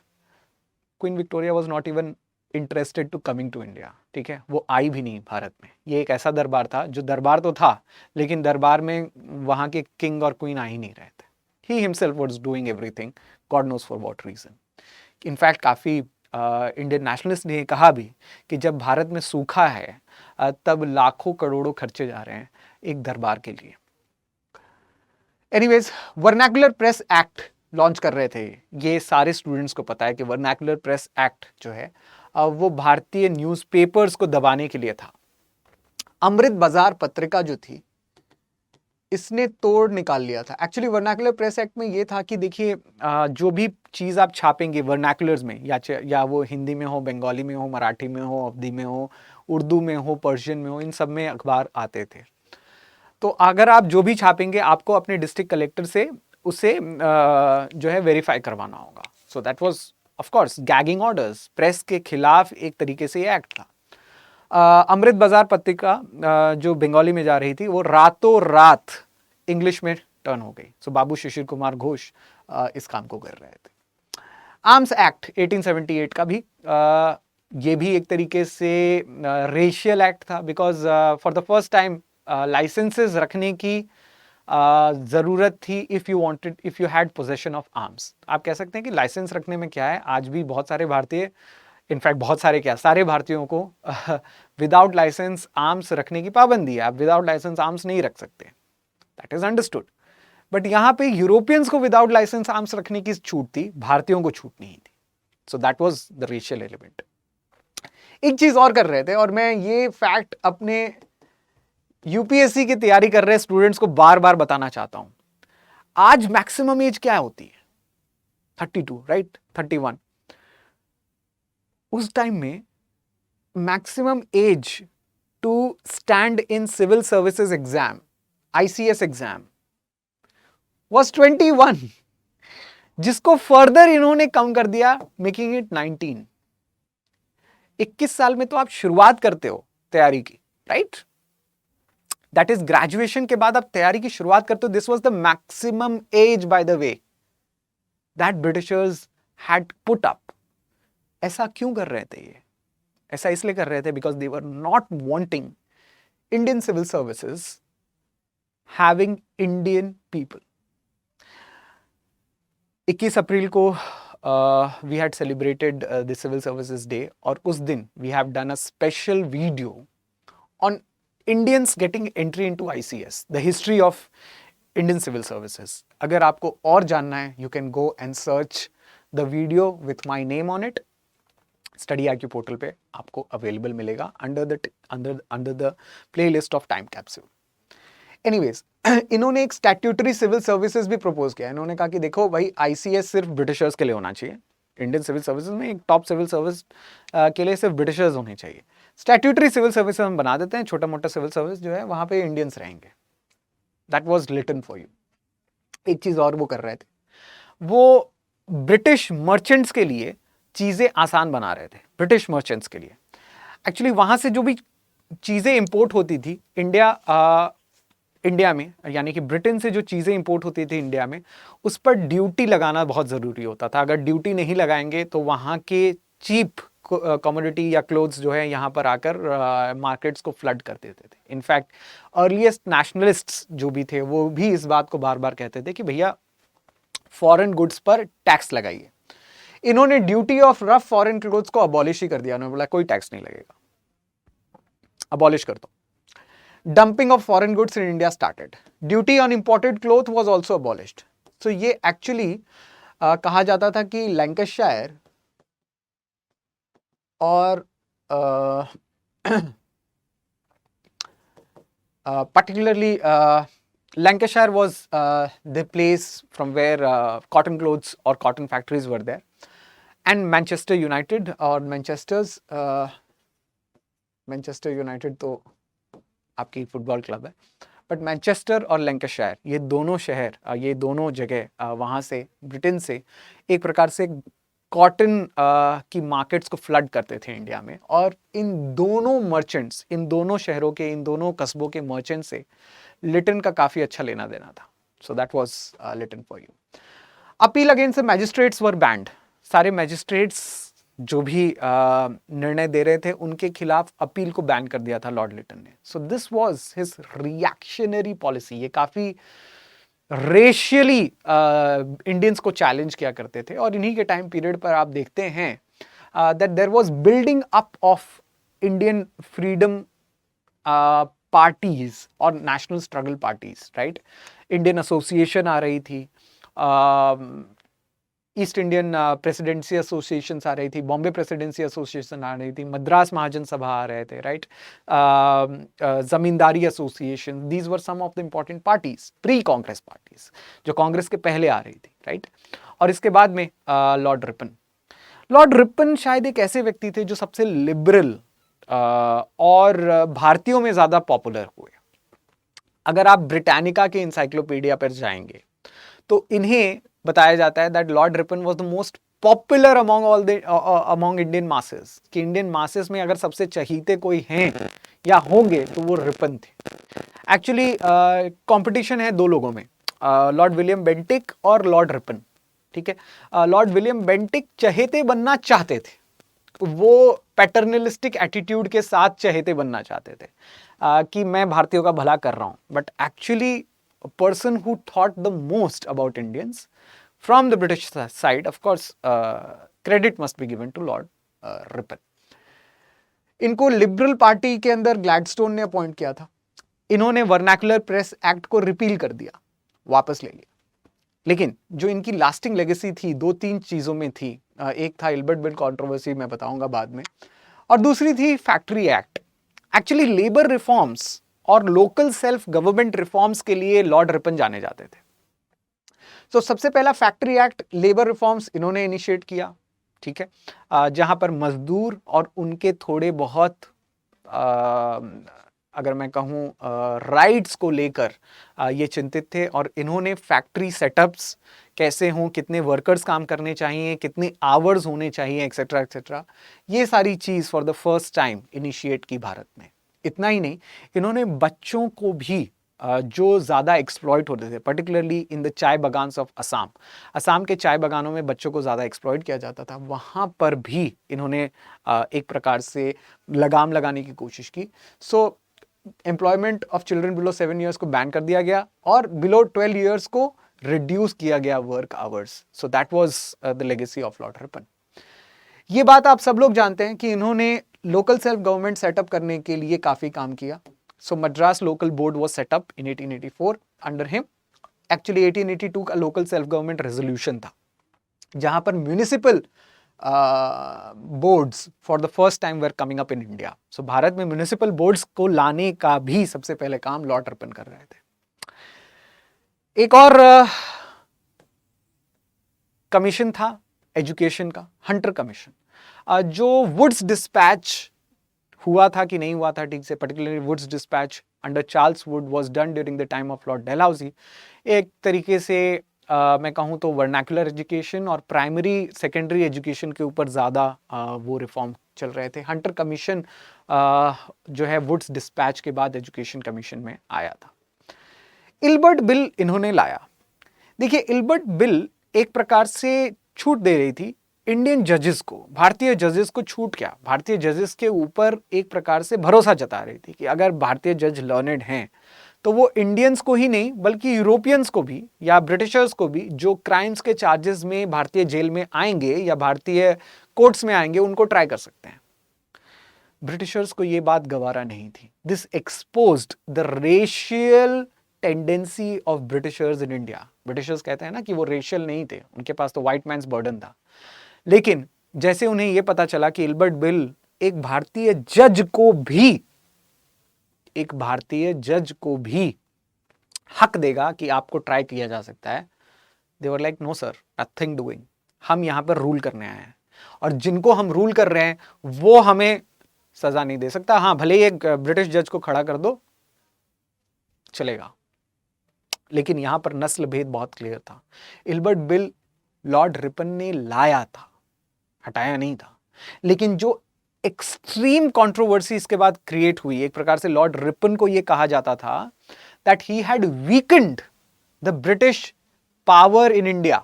Queen Victoria was not even interested to coming to India. ठीक है, वो आई भी नहीं भारत में। ये एक ऐसा दरबार था जो दरबार तो था लेकिन दरबार में वहां के किंग और क्वीन आ ही नहीं रहे थे। He himself was doing everything, God knows for what reason. In fact काफ़ी इंडियन नेशनलिस्ट ने कहा भी कि जब भारत में सूखा है तब लाखों करोड़ों खर्चे जा रहे हैं एक दरबार के लिए। Anyways, vernacular press act launch कर रहे थे। ये सारे स्टूडेंट्स को पता है कि वर्नाकुलर प्रेस एक्ट जो है वो भारतीय न्यूज़पेपर्स को दबाने के लिए था। अमृत बाजार पत्रिका जो थी इसने तोड़ निकाल लिया था। एक्चुअली वर्नाकुलर प्रेस एक्ट में ये था कि देखिए जो भी चीज़ आप छापेंगे वर्नाकुलर्स में, या वो हिंदी में हो, बंगाली में हो, मराठी में हो, अवधी में हो, उर्दू में हो, पर्शियन में हो, इन सब में अखबार आते थे। तो अगर आप जो भी छापेंगे आपको अपने डिस्ट्रिक्ट कलेक्टर से उसे जो है वेरीफाई करवाना होगा। सो that was of course gagging orders. Press के खिलाफ एक तरीके से ये एक्ट था। अमृत बाजार पत्रिका जो बंगाली में जा रही थी वो रातों रात इंग्लिश में टर्न हो गई। सो बाबू शिशिर कुमार घोष इस काम को कर रहे थे। आर्म्स एक्ट 1878 का भी ये भी एक तरीके से रेशियल एक्ट था, because for the first time licences रखने की ज़रूरत थी if you had possession of arms. आप कह सकते हैं कि लाइसेंस रखने में क्या है, आज भी बहुत सारे भारतीय, इनफैक्ट बहुत सारे क्या सारे भारतीयों को विदाउट लाइसेंस आर्म्स रखने की पाबंदी है। आप विदाउट लाइसेंस आर्म्स नहीं रख सकते, दैट इज अंडरस्टूड। बट यहाँ पे यूरोपियंस को विदाउट लाइसेंस आर्म्स रखने की छूट थी, भारतीयों को छूट नहीं थी। सो that was the racial element. एक चीज और कर रहे थे, और मैं ये फैक्ट अपने यूपीएससी की तैयारी कर रहे स्टूडेंट्स को बार बार बताना चाहता हूं। आज मैक्सिमम एज क्या होती है? 32, राइट? 31। उस टाइम में maximum age to stand in civil services exam, ICS exam, was 21, जिसको फर्दर इन्होंने कम कर दिया, मेकिंग इट 19। 21 साल में तो आप शुरुआत करते हो तैयारी की, राइट? दैट इज ग्रेजुएशन के बाद आप तैयारी की शुरुआत करते हो। This was the maximum as by the way that Britishers had put up. ऐसा क्यों कर रहे थे? ये ऐसा इसलिए कर रहे थे because they were not wanting Indian civil services having Indian people. 21 April को we had celebrated the civil services day, और उस दिन we have done a special video on Indians getting entry into ICS, the history of Indian civil services. अगर आपको और जानना है, you can go and search the video with my name on it. Study IQ portal पे आपको available मिलेगा under the play list of time capsule. Anyways, इन्होंने एक स्टैट्यूटरी सिविल सर्विसेज भी प्रपोज किया। इन्होंने कहा कि देखो भाई, आईसीएस सिर्फ ब्रिटिशर्स के लिए होना चाहिए। इंडियन सिविल सर्विसेज में एक टॉप सिविल सर्विस के लिए सिर्फ ब्रिटिशर्स होने चाहिए। स्टैट्यूटरी सिविल सर्विसेज हम बना देते हैं, छोटा मोटा सिविल सर्विस जो है वहां पे इंडियंस रहेंगे। That was Lytton for you. एक चीज और वो कर रहे थे, वो ब्रिटिश मर्चेंट्स के लिए चीजें आसान बना रहे थे। ब्रिटिश मर्चेंट्स के लिए एक्चुअली वहां से जो भी चीजें इंपोर्ट होती थी इंडिया में, यानी कि ब्रिटेन से जो चीज़ें इंपोर्ट होती थी इंडिया में, उस पर ड्यूटी लगाना बहुत ज़रूरी होता था। अगर ड्यूटी नहीं लगाएंगे तो वहाँ के चीप कमोडिटी या क्लोथ्स जो है यहाँ पर आकर मार्केट्स को फ्लड कर देते थे। इनफैक्ट अर्लीस्ट नेशनलिस्ट्स जो भी थे वो भी इस बात को बार बार कहते थे कि भैया फॉरेन गुड्स पर टैक्स लगाइए। इन्होंने duty of rough foreign clothes को अबॉलिश ही कर दिया। उन्होंने बोला कोई टैक्स नहीं लगेगा, अबॉलिश कर दो। Dumping of foreign goods in India started. Duty on imported cloth was also abolished. So ये actually कहा जाता था कि लैंकाशायर और particularly Lancashire was the place from where cotton clothes or cotton factories were there. And Manchester United, और Manchester United तो आपकी football club है, बट मैनचेस्टर और लैंकाशायर, ये दोनों शहर, ये दोनों जगह वहाँ से, ब्रिटेन से एक प्रकार से कॉटन की मार्केट्स को फ्लड करते थे इंडिया में, और इन दोनों मर्चेंट्स, इन दोनों शहरों के, इन दोनों कस्बों के मर्चेंट से लिटन का काफ़ी अच्छा लेना देना था. So that was Lytton for you. Appeal against the magistrates were banned. सारे मैजिस्ट्रेट्स जो भी निर्णय दे रहे थे उनके खिलाफ अपील को बैन कर दिया था लॉर्ड लिटन ने. सो this was his reactionary policy. ये काफ़ी रेशियली इंडियंस को चैलेंज किया करते थे, और इन्हीं के टाइम पीरियड पर आप देखते हैं that there was building up of Indian freedom parties और national struggle parties, right. Indian association आ रही थी, ईस्ट इंडियन प्रेसिडेंसी एसोसिएशन आ रही थी, बॉम्बे प्रेसिडेंसी एसोसिएशन आ रही थी, मद्रास महाजन सभा आ रहे थे, right. Zamindari association, these were some of the important parties, pre Congress parties, जो कांग्रेस के पहले आ रही थी, राइट. और इसके बाद में लॉर्ड रिपन शायद एक ऐसे व्यक्ति थे जो सबसे लिबरल और भारतीयों में ज्यादा पॉपुलर हुए. अगर आप ब्रिटानिका के इंसाइक्लोपीडिया पर जाएंगे तो इन्हें बताया जाता है that Lord Ripon was the most popular among Indian masses, कि इंडियन मासेस में अगर सबसे चहीते कोई हैं या होंगे तो वो रिपन थे. एक्चुअली कंपटीशन है दो लोगों में, लॉर्ड विलियम बेंटिक और लॉर्ड रिपन, ठीक है. लॉर्ड विलियम बेंटिक चहेते बनना चाहते थे, वो पैटर्नलिस्टिक एटीट्यूड के साथ चहेते बनना चाहते थे कि मैं भारतीयों का भला कर रहा हूं. But actually a person who thought the most about Indians from the British side, of course, credit must be given to Lord Ripon. इनको लिबरल पार्टी के अंदर ग्लैडस्टोन ने अपॉइंट किया था. इन्होंने वर्नाकुलर प्रेस एक्ट को रिपील कर दिया, वापस ले लिया. लेकिन जो इनकी लास्टिंग लेगेसी थी, दो तीन चीजों में थी. एक था इल्बर्ट बिल कंट्रोवर्सी, मैं बताऊंगा बाद में, और दूसरी थी factory act. Actually labour reforms और लोकल सेल्फ गवर्नमेंट रिफॉर्म्स के लिए लॉर्ड रिपन जाने जाते थे. तो सबसे पहला फैक्ट्री एक्ट, लेबर रिफॉर्म्स इन्होंने इनिशिएट किया, ठीक है. जहां पर मजदूर और उनके थोड़े बहुत अगर मैं कहूं राइट्स को लेकर ये चिंतित थे, और इन्होंने फैक्ट्री सेटअप्स कैसे हों, कितने वर्कर्स काम करने चाहिए, कितने आवर्स होने चाहिए, एक्सेट्रा एक्सेट्रा, ये सारी चीज for the first time initiate की भारत में. इतना ही नहीं, इन्होंने बच्चों को भी जो ज़्यादा एक्सप्लॉइट होते थे, पर्टिकुलरली इन द चाय बगान्स ऑफ असम के चाय बगानों में बच्चों को ज़्यादा एक्सप्लॉइट किया जाता था, वहाँ पर भी इन्होंने एक प्रकार से लगाम लगाने की कोशिश की. So employment of children below 7 years को बैन कर दिया गया, और बिलो 12 ईयर्स को रिड्यूस किया गया work hours. So that was the legacy of Lord Ripon. ये बात आप सब लोग जानते हैं कि इन्होंने लोकल सेल्फ गवर्नमेंट सेटअप करने के लिए काफी काम किया. So Madras local board was set up in 1884 under him. Actually 1882 का लोकल सेल्फ गवर्नमेंट रेजोल्यूशन था, जहां पर municipal boards for the first time were coming up in India. So Bharat में म्यूनिसिपल बोर्ड्स को लाने का भी सबसे पहले काम लॉर्ड रिपन कर रहे थे. एक और कमीशन था एजुकेशन का, हंटर कमीशन, जो वुड्स डिस्पैच हुआ था कि नहीं हुआ था ठीक से, particularly Wood's dispatch under Charles Wood was done during the time of Lord Dalhousie. एक तरीके से मैं कहूँ तो वर्नाकुलर एजुकेशन और प्राइमरी सेकेंडरी एजुकेशन के ऊपर ज़्यादा वो रिफॉर्म चल रहे थे. हंटर कमीशन जो है वुड्स डिस्पैच के बाद एजुकेशन कमीशन में आया था. इल्बर्ट बिल इन्होंने लाया. देखिए, इल्बर्ट बिल एक प्रकार से छूट दे रही थी इंडियन जजेस को, भारतीय जजेस को. छूट क्या, भारतीय जजेस के ऊपर एक प्रकार से भरोसा जता रही थी कि अगर भारतीय जज लर्नेड हैं तो वो इंडियंस को ही नहीं बल्कि यूरोपियंस को भी या ब्रिटिशर्स को भी जो क्राइम्स के चार्जेस में भारतीय जेल में आएंगे या भारतीय कोर्ट्स में आएंगे उनको ट्राई कर सकते हैं. ब्रिटिशर्स को ये बात गवारा नहीं थी. This exposed the racial tendency of Britishers in India. Britishers कहते हैं ना कि वो रेशियल नहीं थे, उनके पास तो व्हाइट मैन्स बर्डन था. लेकिन जैसे उन्हें यह पता चला कि इल्बर्ट बिल एक भारतीय जज को भी हक देगा कि आपको ट्राई किया जा सकता है, they were like no sir, nothing doing, हम यहां पर रूल करने आए हैं. और जिनको हम रूल कर रहे हैं वो हमें सजा नहीं दे सकता। हाँ, भले ही एक ब्रिटिश जज को खड़ा कर दो, चलेगा, लेकिन यहां पर नस्ल भेद बहुत क्लियर था। इल्बर्ट बिल लॉर्ड रिपन ने लाया था, हटाया नहीं था। लेकिन जो एक्सट्रीम कंट्रोवर्सी इसके बाद क्रिएट हुई, एक प्रकार से लॉर्ड रिपन को यह कहा जाता था that he had Weeknd the British power in India.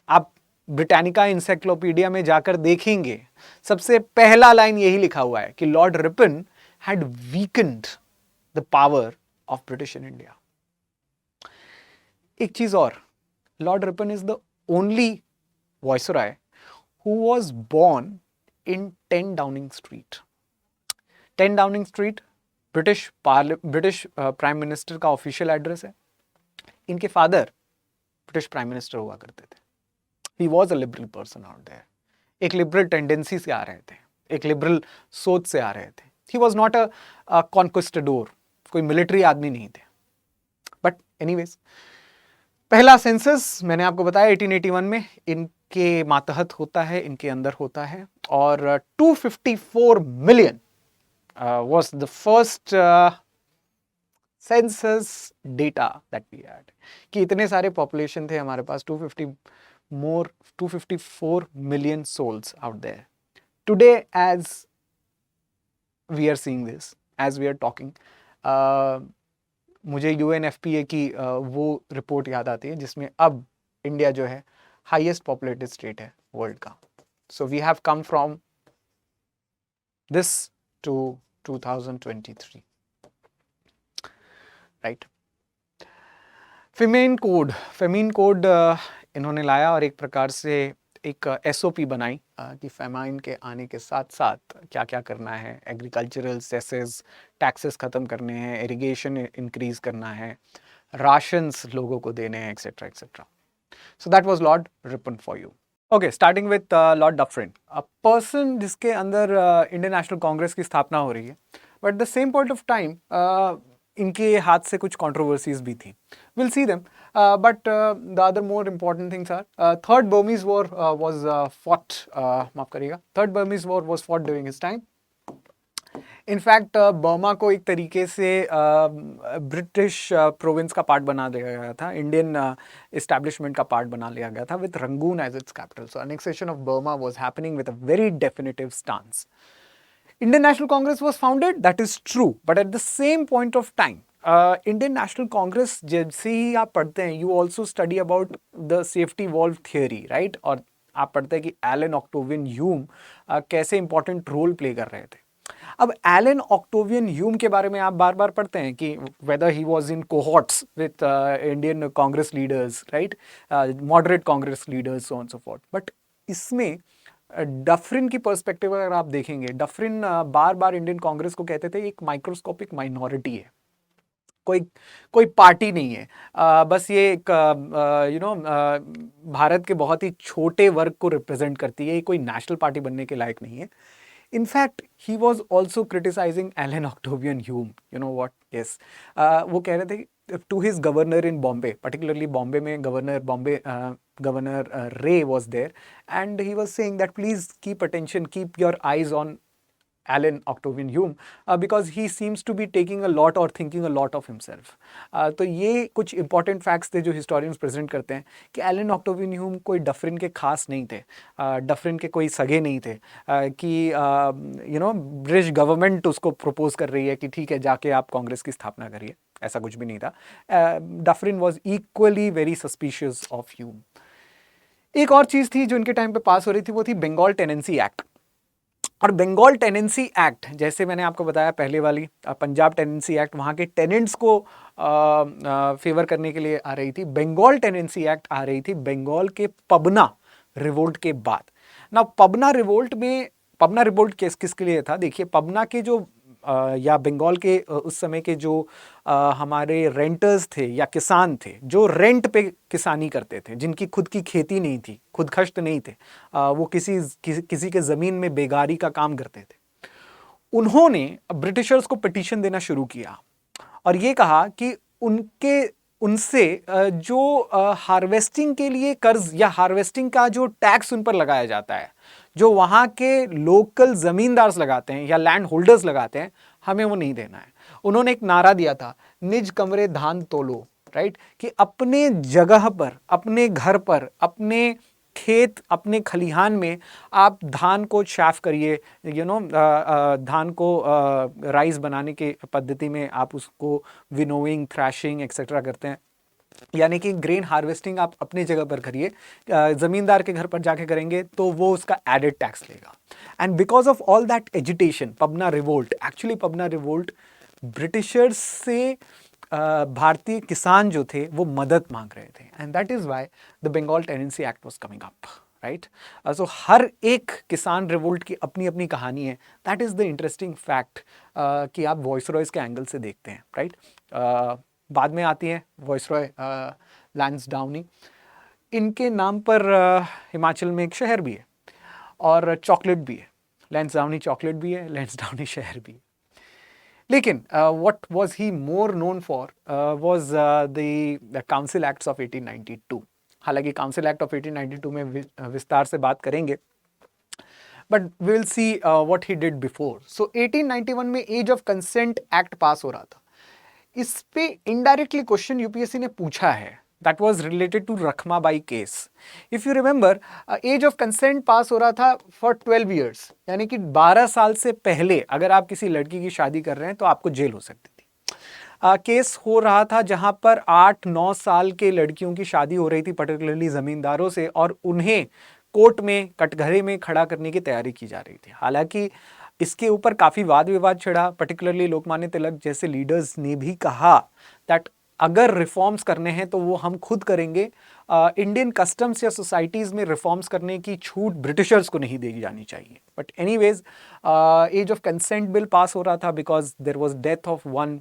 आप ब्रिटानिका इंसाइक्लोपीडिया में जाकर देखेंगे, सबसे पहला लाइन यही लिखा हुआ है कि Lord Ripon had Weeknd the power of British in India. एक चीज और, Lord Ripon is the only viceroy who was born in 10 Downing Street. 10 Downing Street British prime minister का ऑफिशियल एड्रेस है। इनके फादर ब्रिटिश प्राइम मिनिस्टर हुआ करते थे। He was a liberal person out there, एक लिबरल टेंडेंसी से आ रहे थे, एक लिबरल सोच से आ रहे थे। ही वॉज नॉट अ कॉन्क्विस्टडोर, कोई मिलिट्री आदमी नहीं थे। बट एनीवेज, पहला सेंसस मैंने आपको बताया 1881 में इनके मातहत होता है, इनके अंदर होता है, और 254 million was the first census data that we had, कि इतने सारे पॉपुलेशन थे हमारे पास, 254 million souls out there. Today, as we are seeing this, as we are talking, मुझे UNFPA की वो रिपोर्ट याद आती है जिसमें अब इंडिया जो है हाईएस्ट पॉपुलेटेड स्टेट है वर्ल्ड का. So we have come from this to 2023, right. Famine code इन्होंने लाया और एक प्रकार से एक SOP बनाई कि फेमाइन के आने के साथ साथ क्या क्या करना है. एग्रीकल्चरल सेसेस, टैक्सेस ख़त्म करने हैं, इरिगेशन इंक्रीज करना है, राशंस लोगों को देने हैं, etcetera etcetera. So that was Lord Ripon for you. Okay, starting with Lord Dufferin, a person जिसके अंदर इंडियन नेशनल कांग्रेस की स्थापना हो रही है, but the same point of time इनके हाथ से कुछ कंट्रोवर्सीज भी थी. Will see them, but the other more important things are third Burmese war was fought, माफ करिएगा, third Burmese war was fought during his time. In fact Burma को एक तरीके से ब्रिटिश प्रोविंस का पार्ट बना दिया गया था, इंडियन एस्टैब्लिशमेंट का पार्ट बना लिया गया था with Rangoon as its capital. So annexation of Burma was happening with a very definitive stance. Indian National Congress was founded, that is true, but at the same point of time, Indian National Congress जैसे ही आप पढ़ते हैं, you also study about the safety valve theory, right? और आप पढ़ते हैं कि एलन ऑक्टेवियन ह्यूम कैसे इंपॉर्टेंट रोल प्ले कर रहे थे. अब एलन ऑक्टेवियन ह्यूम के बारे में आप बार बार पढ़ते हैं कि weather he was in cohorts with Indian Congress leaders, right, moderate Congress leaders, so on so fourth. But इसमें डफरिन की पर्सपेक्टिव अगर आप देखेंगे, डफरिन बार बार इंडियन कांग्रेस को कहते थे एक माइक्रोस्कोपिक माइनॉरिटी है, कोई पार्टी नहीं है, बस ये एक भारत के बहुत ही छोटे वर्ग को रिप्रेजेंट करती है, ये कोई नेशनल पार्टी बनने के लायक नहीं है. In fact, he was also criticizing Alan Octavian Hume. You know what? Yes. वो कह रहे थे to his governor in Bombay, particularly Bombay में governor Ray was there, and he was saying that please keep attention, keep your eyes on Alan Octavian Hume because he seems to be taking a lot or thinking a lot of himself. तो ये कुछ important facts थे जो historians present करते हैं कि Alan Octavian Hume कोई Dufferin के खास नहीं थे, डफरिन के कोई सगे नहीं थे, कि ब्रिटिश गवर्नमेंट उसको प्रपोज कर रही है कि ठीक है जाके आप कांग्रेस की स्थापना करिए, ऐसा कुछ भी नहीं था. Dufferin was equally very suspicious of Hume. एक और चीज़ थी जो इनके टाइम पे पास हो रही थी, वो थी बंगाल टेनेंसी एक्ट. और बंगाल टेनेंसी एक्ट, जैसे मैंने आपको बताया पहले वाली पंजाब टेनेंसी एक्ट वहाँ के टेनेंट्स को फेवर करने के लिए आ रही थी. बंगाल टेनेंसी एक्ट आ रही थी बंगाल के पबना रिवोल्ट के बाद. ना पबना रिवोल्ट किसके लिए था? देखिए, पबना के जो या बंगाल के उस समय के जो हमारे रेंटर्स थे या किसान थे, जो रेंट पे किसानी करते थे, जिनकी खुद की खेती नहीं थी, खुद खश्त नहीं थे, वो किसी के ज़मीन में बेगारी का काम करते थे, उन्होंने ब्रिटिशर्स को पिटीशन देना शुरू किया और ये कहा कि उनसे जो हार्वेस्टिंग के लिए कर्ज या हार्वेस्टिंग का जो टैक्स उन पर लगाया जाता है, जो वहाँ के लोकल ज़मींदार लगाते हैं या लैंड होल्डर्स लगाते हैं, हमें वो नहीं देना है। उन्होंने एक नारा दिया था, निज कमरे धान तोलो, राइट, कि अपने जगह पर, अपने घर पर, अपने खेत, अपने खलिहान में आप धान को साफ करिए, धान को राइस बनाने के पद्धति में आप उसको विनोइंग, थ्रैशिंग एक्सेट्रा करते हैं, यानी कि ग्रेन हार्वेस्टिंग आप अपनी जगह पर करिए। ज़मींदार के घर पर जाके करेंगे तो वो उसका एडेड टैक्स लेगा। And because of all that agitation, Pabna revolt, actually Pabna revolt Britishers से भारतीय किसान जो थे वो मदद मांग रहे थे, and that is why the Bengal tenancy act was coming up, right. So हर एक किसान रिवोल्ट की अपनी अपनी कहानी है। That is the interesting fact कि आप वॉइसरॉयज के एंगल से देखते हैं, राइट। बाद में आती है वॉइसरॉय लैंसडाउनी। इनके नाम पर हिमाचल में एक शहर भी है और चॉकलेट भी है, लैंसडाउनी चॉकलेट भी है, लैंसडाउनी शहर भी है। लेकिन what was he more known for was the Council Acts of 1892। हालांकि काउंसिल एक्ट ऑफ 1892 में विस्तार से बात करेंगे, but we will see what he did before. So 1891 में age of consent act pass हो रहा था। इस पे इनडायरेक्टली क्वेश्चन यूपीएससी ने पूछा है, that was related to Rakhmabai case. If you remember, age of consent pass हो रहा था फॉर 12 ईयर्स, यानी कि 12 साल से पहले अगर आप किसी लड़की की शादी कर रहे हैं तो आपको जेल हो सकती थी। केस हो रहा था जहां पर 8-9 साल के लड़कियों की शादी हो रही थी, पर्टिकुलरली जमींदारों से, और उन्हें कोर्ट में कटघरे में खड़ा करने की तैयारी की जा रही थी। हालांकि इसके ऊपर काफी वाद विवाद छिड़ा, पर्टिकुलरली लोकमान्य तिलक जैसे लीडर्स ने भी कहा दैट अगर रिफॉर्म्स करने हैं तो वो हम खुद करेंगे। इंडियन कस्टम्स या सोसाइटीज़ में रिफॉर्म्स करने की छूट ब्रिटिशर्स को नहीं दी जानी चाहिए। But anyways, age of consent bill pass हो रहा था because there was death of one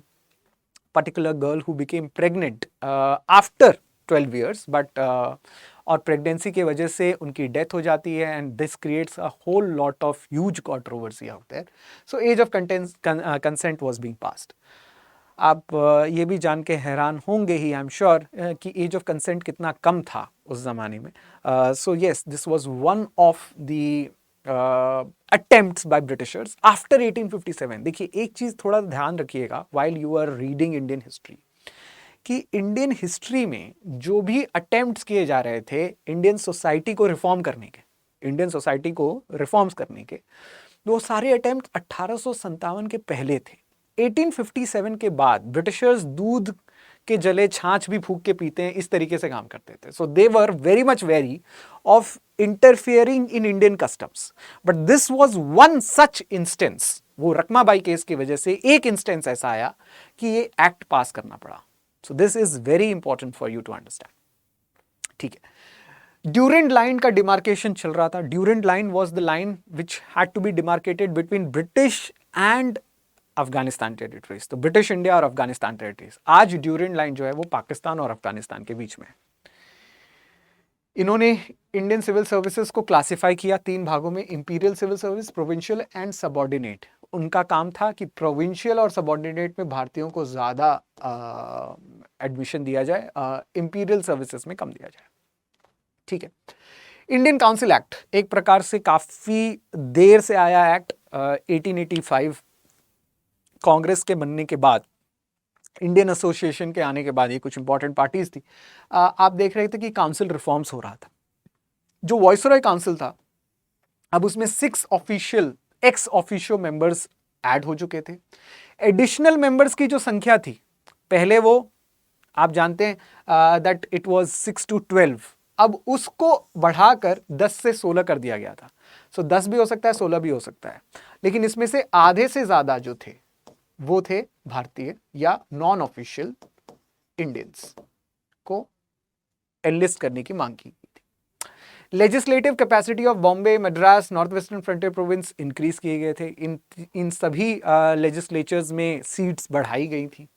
particular girl who became pregnant after 12 years, but और प्रेगनेंसी की वजह से उनकी डेथ हो जाती है, and this creates a whole lot of huge controversy out there. So age of consent was being passed. आप ये भी जान के हैरान होंगे ही, आई एम श्योर, कि एज ऑफ कंसेंट कितना कम था उस जमाने में। So yes, this was one of the attempts by Britishers after 1857। देखिए, एक चीज थोड़ा ध्यान रखिएगा while you are reading Indian history, कि इंडियन हिस्ट्री में जो भी अटेम्प्ट्स किए जा रहे थे इंडियन सोसाइटी को रिफॉर्म करने के, इंडियन सोसाइटी को रिफॉर्म्स करने के, वो सारे अटेम्प्ट 1857 के पहले थे। 1857 के बाद ब्रिटिशर्स दूध के जले छाछ भी फूक के पीते हैं, इस तरीके से काम करते थे। So they were very much very of interfering in Indian customs, but this was one such instance. वो रखमाबाई केस की वजह से एक इंस्टेंस ऐसा आया कि ये एक्ट पास करना पड़ा। So this is very important for you to understand, ठीक है। ड्यूरेंट लाइन का डिमार्केशन चल रहा था। Durand line was the line which had to be demarcated between British and Afghanistan territories, तो ब्रिटिश इंडिया और अफगानिस्तान टेरिटरीज। आज ड्यूरेंट लाइन जो है वो पाकिस्तान और अफगानिस्तान के बीच में है। इन्होंने इंडियन सिविल सर्विसेज को क्लासिफाई किया 3 भागों में, imperial civil service, provincial and subordinate. उनका काम था कि प्रोविंशियल और सबऑर्डिनेट में भारतीयों को ज़्यादा एडमिशन दिया जाए, इंपीरियल सर्विसेज में कम दिया जाए, ठीक है। इंडियन काउंसिल एक्ट एक प्रकार से काफ़ी देर से आया एक्ट, 1885 कांग्रेस के बनने के बाद, इंडियन एसोसिएशन के आने के बाद, ये कुछ इंपॉर्टेंट पार्टीज थी। आप देख रहे थे कि काउंसिल रिफॉर्म्स हो रहा था। जो वॉइसरॉय काउंसिल था, अब उसमें 6 official ex officio members add हो चुके थे। एडिशनल मेंबर्स की जो संख्या थी, पहले वो आप जानते हैं दैट इट वाज 6 to 12, अब उसको बढ़ाकर 10 से 16 कर दिया गया था। सो 10 भी हो सकता है, 16 भी हो सकता है, लेकिन इसमें से आधे से ज्यादा जो थे वो थे भारतीय या नॉन ऑफिशियल इंडियंस को एनलिस्ट करने की मांग की गई थी। Legislative capacity of Bombay, Madras, north western frontier province increase किए गए थे। इन सभी लेजिस्लेचर्स में सीट्स बढ़ाई गई थी।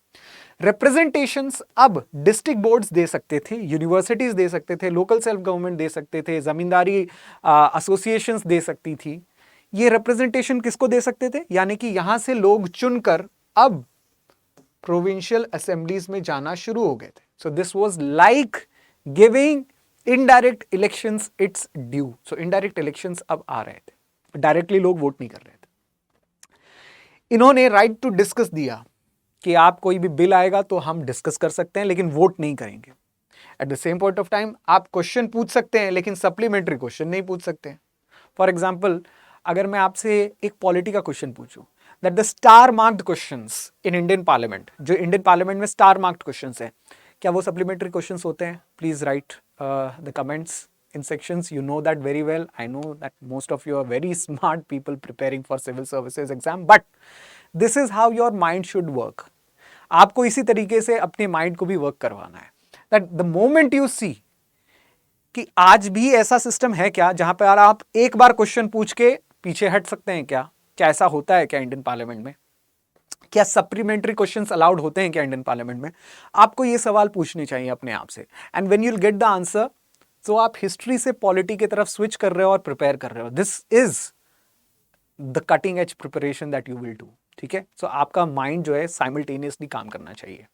रिप्रेजेंटेशंस अब डिस्ट्रिक्ट बोर्ड्स दे सकते थे, यूनिवर्सिटीज दे सकते थे, लोकल सेल्फ गवर्नमेंट दे सकते थे, जमींदारी एसोसिएशंस दे सकती थी। ये रिप्रेजेंटेशन किसको दे सकते थे? यानी कि यहां से लोग चुनकर अब प्रोविंशियल असेंबलीज में जाना शुरू हो गए थे। सो this was like giving indirect elections it's due. So indirect elections अब आ रहे थे, डायरेक्टली लोग वोट नहीं कर रहे थे। इन्होंने राइट टू डिस्कस दिया कि आप कोई भी बिल आएगा तो हम डिस्कस कर सकते हैं लेकिन वोट नहीं करेंगे। At the same point of time आप क्वेश्चन पूछ सकते हैं लेकिन सप्लीमेंट्री क्वेश्चन नहीं पूछ सकते। फॉर एग्जाम्पल, अगर मैं आपसे एक पॉलिटी का क्वेश्चन पूछूं that the star marked questions in Indian parliament, जो इंडियन पार्लियामेंट में स्टार मार्क्ड क्वेश्चंस हैं, क्या वो सप्लीमेंट्री क्वेश्चंस होते हैं? Please right the comments in sections. You know that very well. I know that most of you are very smart people preparing for civil services exam, but this is how your mind should work. आपको इसी तरीके से अपने mind को भी work करवाना है। That the moment you see कि आज भी ऐसा सिस्टम है क्या जहां पर आप एक बार क्वेश्चन पूछ के पीछे हट सकते हैं क्या? क्या ऐसा होता है क्या इंडियन पार्लियामेंट में? क्या सप्लीमेंट्री क्वेश्चंस अलाउड होते हैं क्या इंडियन पार्लियामेंट में? आपको ये सवाल पूछने चाहिए अपने आप से। And when you will get the answer, तो आप हिस्ट्री से पॉलिटी की तरफ स्विच कर रहे हो और प्रिपेयर कर रहे हो। This is the cutting edge preparation that you will do. ठीक है, सो आपका माइंड जो है साइमल्टेनियसली काम करना चाहिए।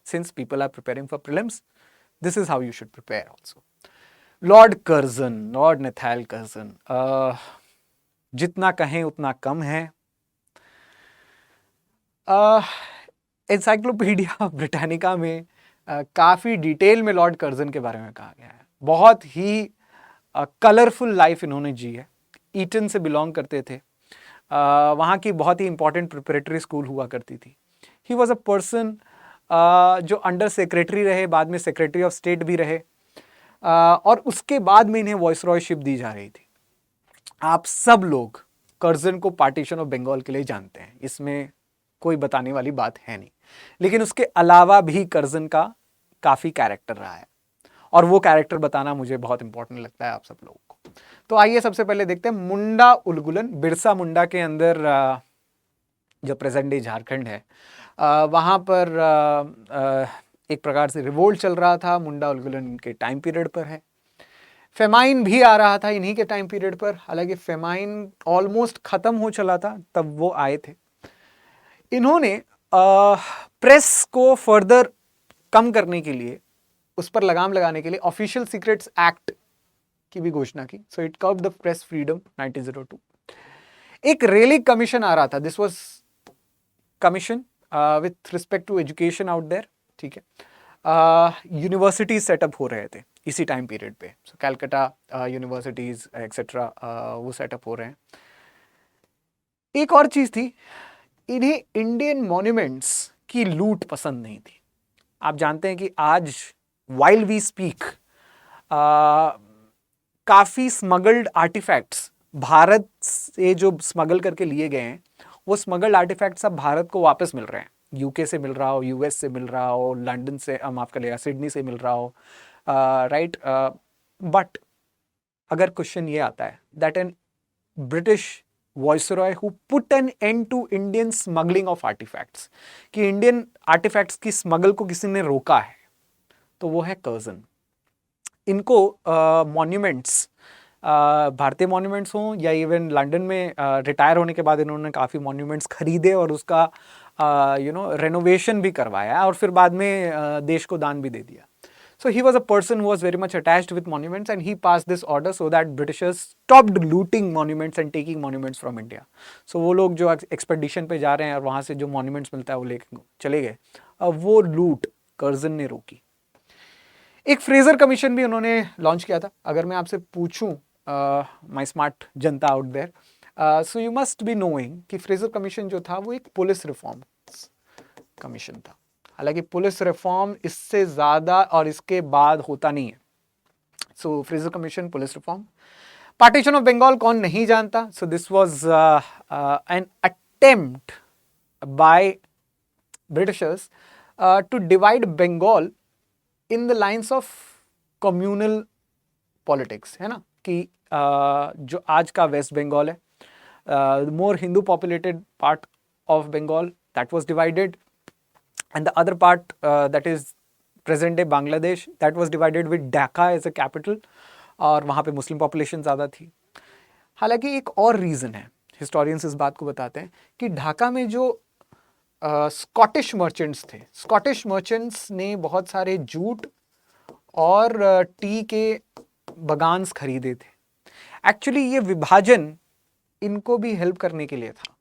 Since people are preparing for prelims, this is how you should prepare also. Lord Curzon, lord Nathaniel Curzon, जितना कहें उतना कम है। एनसाइक्लोपीडिया ब्रिटानिका में काफ़ी डिटेल में लॉर्ड कर्जन के बारे में कहा गया है। बहुत ही कलरफुल लाइफ इन्होंने जी है। ईटन से बिलोंग करते थे, वहाँ की बहुत ही इंपॉर्टेंट प्रिपरेटरी स्कूल हुआ करती थी। ही वॉज अ पर्सन जो अंडर सेक्रेटरी रहे, बाद में सेक्रेटरी ऑफ स्टेट भी रहे, और उसके बाद में इन्हें वॉइसरॉयशिप दी जा रही थी। आप सब लोग कर्जन को पार्टीशन ऑफ बंगाल के लिए जानते हैं, इसमें कोई बताने वाली बात है नहीं। लेकिन उसके अलावा भी कर्जन का काफ़ी कैरेक्टर रहा है, और वो कैरेक्टर बताना मुझे बहुत इंपॉर्टेंट लगता है आप सब लोगों को। तो आइए सबसे पहले देखते हैं मुंडा उलगुलन। बिरसा मुंडा के अंदर जो प्रेजेंट डे झारखंड है, वहाँ पर एक प्रकार से रिवोल्ट चल रहा था। मुंडा उलगुलन के टाइम पीरियड पर है। फेमाइन भी आ रहा था इन्हीं के टाइम पीरियड पर, हालांकि फेमाइन ऑलमोस्ट खत्म हो चला था तब वो आए थे। इन्होंने प्रेस को फर्दर कम करने के लिए, उस पर लगाम लगाने के लिए ऑफिशियल सीक्रेट्स एक्ट की भी घोषणा की। So it curbed the press freedom 1902। एक रेलिक कमीशन आ रहा था, this was commission with respect to education out there. ठीक है, यूनिवर्सिटीज सेटअप हो रहे थे इसी टाइम पीरियड पे। सो कैलकाटा यूनिवर्सिटीज एक्सेट्रा वो सेटअप हो रहे हैं। एक और चीज थी, इन्हें इंडियन मॉन्यूमेंट्स की लूट पसंद नहीं थी। आप जानते हैं कि आज वाइल वी स्पीक काफ़ी स्मगल्ड आर्टिफैक्ट्स भारत से जो स्मगल करके लिए गए हैं, वो स्मगल्ड आर्टिफैक्ट्स अब भारत को वापस मिल रहे हैं। यूके से मिल रहा हो, यूएस से मिल रहा हो, लंदन से, माफ करिएगा, सिडनी से मिल रहा हो, राइट। बट अगर क्वेश्चन ये आता है that an British viceroy who put an end to Indian smuggling of artifacts, कि इंडियन आर्टिफैक्ट्स की स्मगल को किसी ने रोका है, तो वो है कर्जन। इनको मॉन्यूमेंट्स, भारतीय मॉन्यूमेंट्स हों या इवन लंदन में रिटायर होने के बाद इन्होंने काफ़ी मॉन्यूमेंट्स खरीदे और उसका रेनोवेशन भी करवाया, और फिर बाद में देश को दान भी दे दिया। So he was a person who was very much attached with monuments, and he passed this order so that Britishers stopped looting monuments and taking monuments from India. So वो लोग जो expedition पे जा रहे हैं और वहाँ से जो monuments मिलता है वो लेके चले गए, वो लूट कर्जन ने रोकी। एक फ्रेजर कमीशन भी उन्होंने लॉन्च किया था। अगर मैं आपसे पूछूं, माय स्मार्ट जनता out there, so you must be knowing कि फ्रेजर कमीशन जो था वो एक पुलिस रिफॉर्म कमीशन था। हालांकि पुलिस रिफॉर्म इससे ज़्यादा और इसके बाद होता नहीं है। So Fraser commission, police reform. Partition of Bengal कौन नहीं जानता? So this was an attempt by Britishers to divide Bengal in the lines of communal politics, है ना, कि जो आज का वेस्ट बंगाल है, more Hindu populated part of Bengal, that was divided, and the other part that is present day Bangladesh, that was divided with Dhaka as a capital, और वहाँ पे मुस्लिम पॉपुलेशन ज़्यादा थी। हालांकि एक और रीज़न है, हिस्टोरियंस इस बात को बताते हैं कि ढाका में जो स्कॉटिश मर्चेंट्स थे, स्कॉटिश मर्चेंट्स ने बहुत सारे जूट और टी के बगान्स खरीदे थे। एक्चुअली ये विभाजन इनको भी हेल्प करने के लिए था,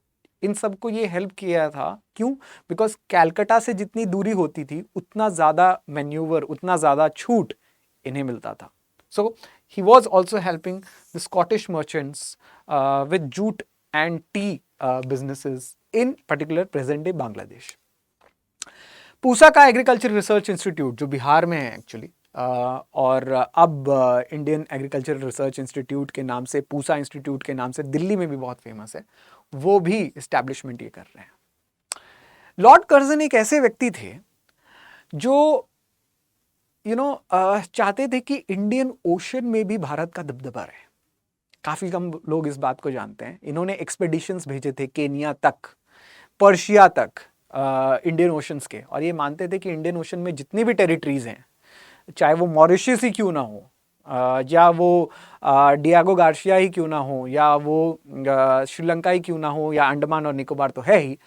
इन सबको ये हेल्प किया था। क्यों? बिकॉज कैलकाटा से जितनी दूरी होती थी उतना ज़्यादा मैन्यूवर, उतना ज़्यादा छूट इन्हें मिलता था। So he was also helping the Scottish merchants with jute and tea businesses in particular present day Bangladesh. Pusa का एग्रीकल्चर रिसर्च इंस्टीट्यूट जो बिहार में है एक्चुअली, और अब इंडियन एग्रीकल्चर रिसर्च इंस्टीट्यूट के नाम से, पूसा इंस्टीट्यूट के नाम से दिल्ली में भी बहुत फेमस है, वो भी इस्टेब्लिशमेंट ये कर रहे हैं। लॉर्ड कर्जन एक ऐसे व्यक्ति थे जो चाहते थे कि इंडियन ओशन में भी भारत का दबदबा रहे। काफी कम लोग इस बात को जानते हैं। इन्होंने एक्सपेडिशंस भेजे थे केनिया तक, पर्शिया तक, इंडियन ओशंस के, और ये मानते थे कि इंडियन ओशन में जितनी भी टेरिटरीज हैं, चाहे वो मॉरिशस ही क्यों ना हो, या वो डियागो गार्शिया ही क्यों ना हो, या वो श्रीलंका ही क्यों ना हो, या अंडमान और निकोबार तो है ही,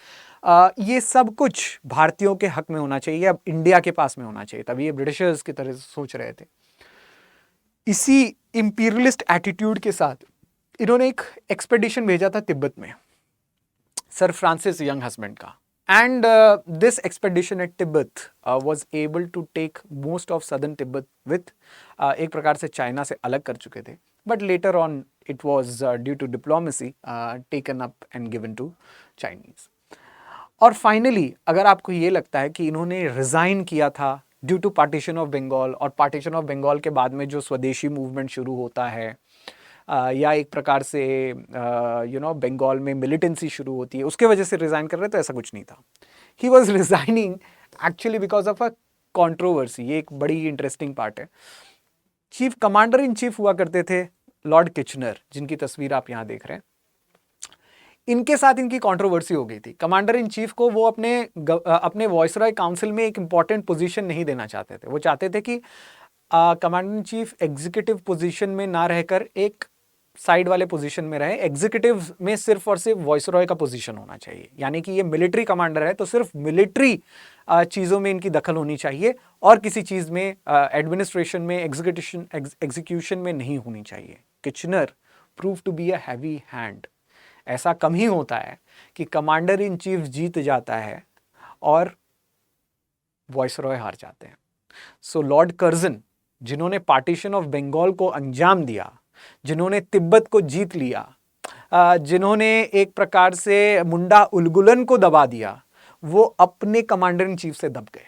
ये सब कुछ भारतीयों के हक में होना चाहिए, अब इंडिया के पास में होना चाहिए। तभी ये ब्रिटिशर्स की तरह सोच रहे थे। इसी इंपीरियलिस्ट एटीट्यूड के साथ इन्होंने एक एक्सपेडिशन भेजा था तिब्बत में, सर फ्रांसिस यंग हस्बैंड का। And this expedition at Tibet was able to take most of southern Tibet with, एक प्रकार से चाइना से अलग कर चुके थे, but later on it was due to diplomacy taken up and given to Chinese. और फाइनली अगर आपको ये लगता है कि इन्होंने रिजाइन किया था due to partition of Bengal, और पार्टीशन ऑफ बंगाल के बाद में जो स्वदेशी मूवमेंट शुरू होता है, या एक प्रकार से बंगाल में मिलिटेंसी शुरू होती है, उसके वजह से रिजाइन कर रहे, तो ऐसा कुछ नहीं था। He was resigning actually because of a controversy. ये एक बड़ी इंटरेस्टिंग पार्ट है। चीफ कमांडर इन चीफ हुआ करते थे लॉर्ड किचनर, जिनकी तस्वीर आप यहाँ देख रहे हैं। इनके साथ इनकी कंट्रोवर्सी हो गई थी। कमांडर इन चीफ को वो अपने वॉइसरॉय काउंसिल में एक इंपॉर्टेंट पोजीशन नहीं देना चाहते थे। वो चाहते थे कि commander in chief executive position में ना रहकर एक साइड वाले पोजीशन में रहे। एग्जीक्यूटिव में सिर्फ और सिर्फ वॉइसरॉय का पोजीशन होना चाहिए, यानी कि ये मिलिट्री कमांडर है तो सिर्फ मिलिट्री चीज़ों में इनकी दखल होनी चाहिए, और किसी चीज़ में एडमिनिस्ट्रेशन में, एग्जीक्यूशन में नहीं होनी चाहिए। Kitchener prove to be a heavy hand. ऐसा कम ही होता है कि कमांडर इन चीफ जीत जाता है और वॉइसरॉय हार जाते हैं। सो लॉर्ड कर्जन, जिन्होंने पार्टीशन ऑफ बंगाल को अंजाम दिया, जिन्होंने तिब्बत को जीत लिया, जिन्होंने एक प्रकार से मुंडा उलगुलन को दबा दिया, वो अपने कमांडर इन चीफ से दब गए।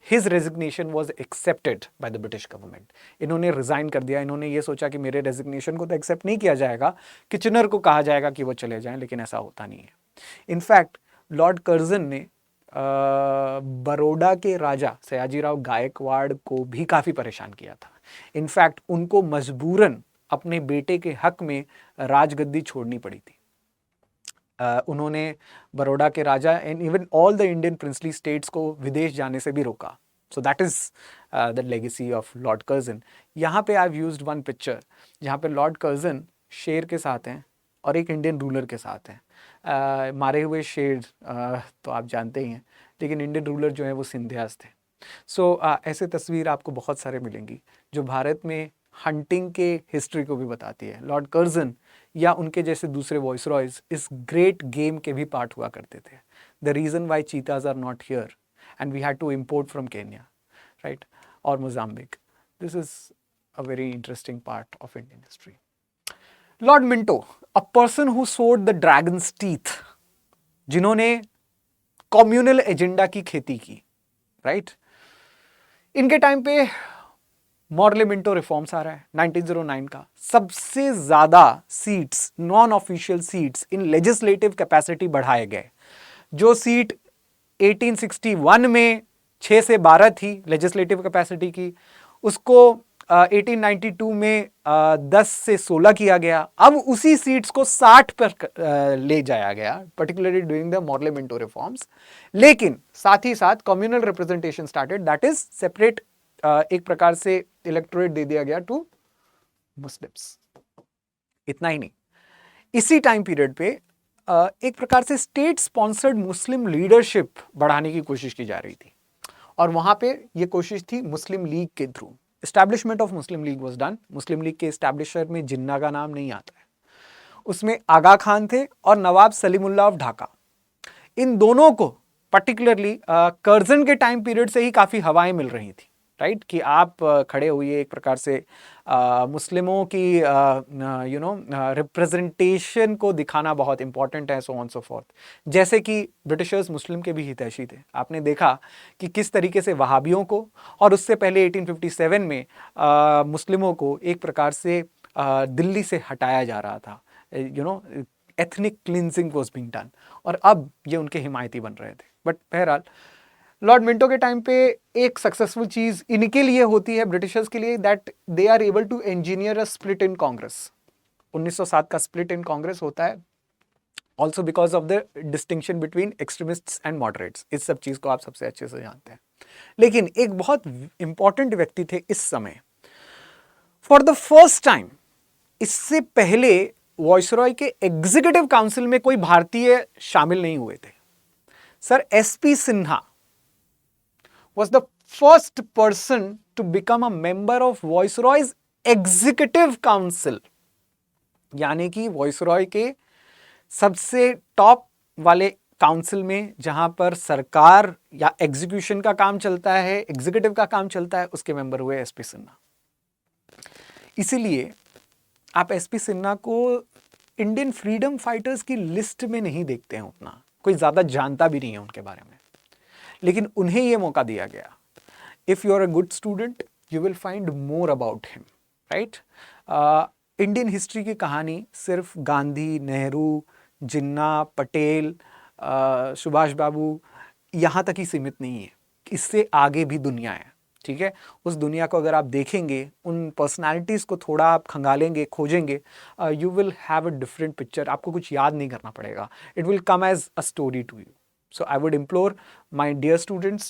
His resignation was accepted by the British government. इन्होंने रिजाइन कर दिया। इन्होंने ये सोचा कि मेरे रेजिग्नेशन को तो एक्सेप्ट नहीं किया जाएगा, किचनर को कहा जाएगा कि वो चले जाएं, लेकिन ऐसा होता नहीं है। इनफैक्ट लॉर्ड कर्जन ने बड़ौदा के राजा सयाजीराव गायकवाड़ को भी काफ़ी परेशान किया था। इनफैक्ट उनको मजबूरन अपने बेटे के हक में राजगद्दी छोड़नी पड़ी थी। उन्होंने बड़ौदा के राजा and even all the Indian princely states को विदेश जाने से भी रोका। So that is the legacy of Lord Curzon. यहाँ पे I have used one picture जहाँ पे लॉर्ड कर्जन शेर के साथ हैं और एक इंडियन रूलर के साथ हैं। मारे हुए शेर तो आप जानते ही हैं, लेकिन इंडियन रूलर जो है वो सिंधियाज थे। सो ऐसे तस्वीर आपको बहुत सारे मिलेंगी जो भारत में हंटिंग के हिस्ट्री को भी बताती है। लॉर्ड कर्जन या उनके जैसे दूसरे वॉइसरॉयज इस ग्रेट गेम के भी पार्ट हुआ करते थे। The reason why cheetahs are not here and we had to import from Kenya, right, और Mozambique. This is a very interesting part of Indian history. Lord Minto, a person who sowed the dragon's teeth, जिन्होंने communal agenda की खेती की, right. इनके time पे Morley Minto reforms आ रहा है 1909 का। सबसे ज्यादा seats, non official seats in legislative capacity बढ़ाए गए। जो सीट 1861 में 6 से 12 थी लेजिस्लेटिव कैपेसिटी की, उसको 1892 में 10 से 16 किया गया। अब उसी सीट्स को 60 पर ले जाया गया, particularly during the Morley Minto reforms. लेकिन साथ ही साथ communal representation started, that is separate, एक प्रकार से इलेक्टोरेट दे दिया गया टू मुस्लिम्स। इतना ही नहीं, इसी टाइम पीरियड पे एक प्रकार से स्टेट स्पॉन्सर्ड मुस्लिम लीडरशिप बढ़ाने की कोशिश की जा रही थी, और वहां पे ये कोशिश थी मुस्लिम लीग के through. Establishment of Muslim league was done. Muslim league के एस्टैब्लिशर में जिन्ना का नाम नहीं आता है। उसमें आगा खान थे और नवाब सलीमुल्लाह ऑफ ढाका। इन दोनों को पर्टिकुलरली कर्जन के टाइम पीरियड से ही काफ़ी हवाएं मिल रही थी, राइट, कि आप खड़े हुए एक प्रकार से मुस्लिमों की रिप्रेजेंटेशन को दिखाना बहुत इंपॉर्टेंट है, सो ऑन सो फोर्थ। जैसे कि ब्रिटिशर्स मुस्लिम के भी हितैषी थे। आपने देखा कि किस तरीके से वहाबियों को और उससे पहले 1857 में मुस्लिमों को एक प्रकार से दिल्ली से हटाया जा रहा था। Ethnic cleansing was being done, और अब ये उनके हिमायती बन रहे थे। बट बहरहाल लॉर्ड मिंटो के टाइम पे एक सक्सेसफुल चीज इनके लिए होती है, ब्रिटिशर्स के लिए, that they are able to engineer a split in Congress. 1907 का स्प्लिट इन कांग्रेस होता है, also because of the distinction between extremists and moderates. इस सब चीज को आप सबसे अच्छे से जानते हैं। लेकिन एक बहुत इंपॉर्टेंट व्यक्ति थे इस समय, फॉर द फर्स्ट टाइम। इससे पहले वॉइसरॉय के एग्जीक्यूटिव काउंसिल में कोई भारतीय शामिल नहीं हुए थे। Sir SP Sinha was the first person to become a member of Viceroy's Executive Council, यानी कि वॉइसरॉय के सबसे टॉप वाले काउंसिल में, जहां पर सरकार या एग्जीक्यूशन का काम चलता है, एग्जीक्यूटिव का काम चलता है, उसके मेंबर हुए एसपी सिन्हा। इसीलिए आप एसपी सिन्हा को इंडियन फ्रीडम फाइटर्स की लिस्ट में नहीं देखते हैं, उतना कोई ज्यादा जानता भी नहीं है उनके बारे में, लेकिन उन्हें यह मौका दिया गया। If you are a good student you will find more about him, right. Indian history की कहानी सिर्फ गांधी, नेहरू, जिन्ना, पटेल, सुभाष बाबू यहाँ तक ही सीमित नहीं है, इससे आगे भी दुनिया है, ठीक है। उस दुनिया को अगर आप देखेंगे, उन पर्सनालिटीज़ को थोड़ा आप खंगालेंगे, खोजेंगे, you will have a different picture. आपको कुछ याद नहीं करना पड़ेगा, it will come as a story to you. So I would implore my dear students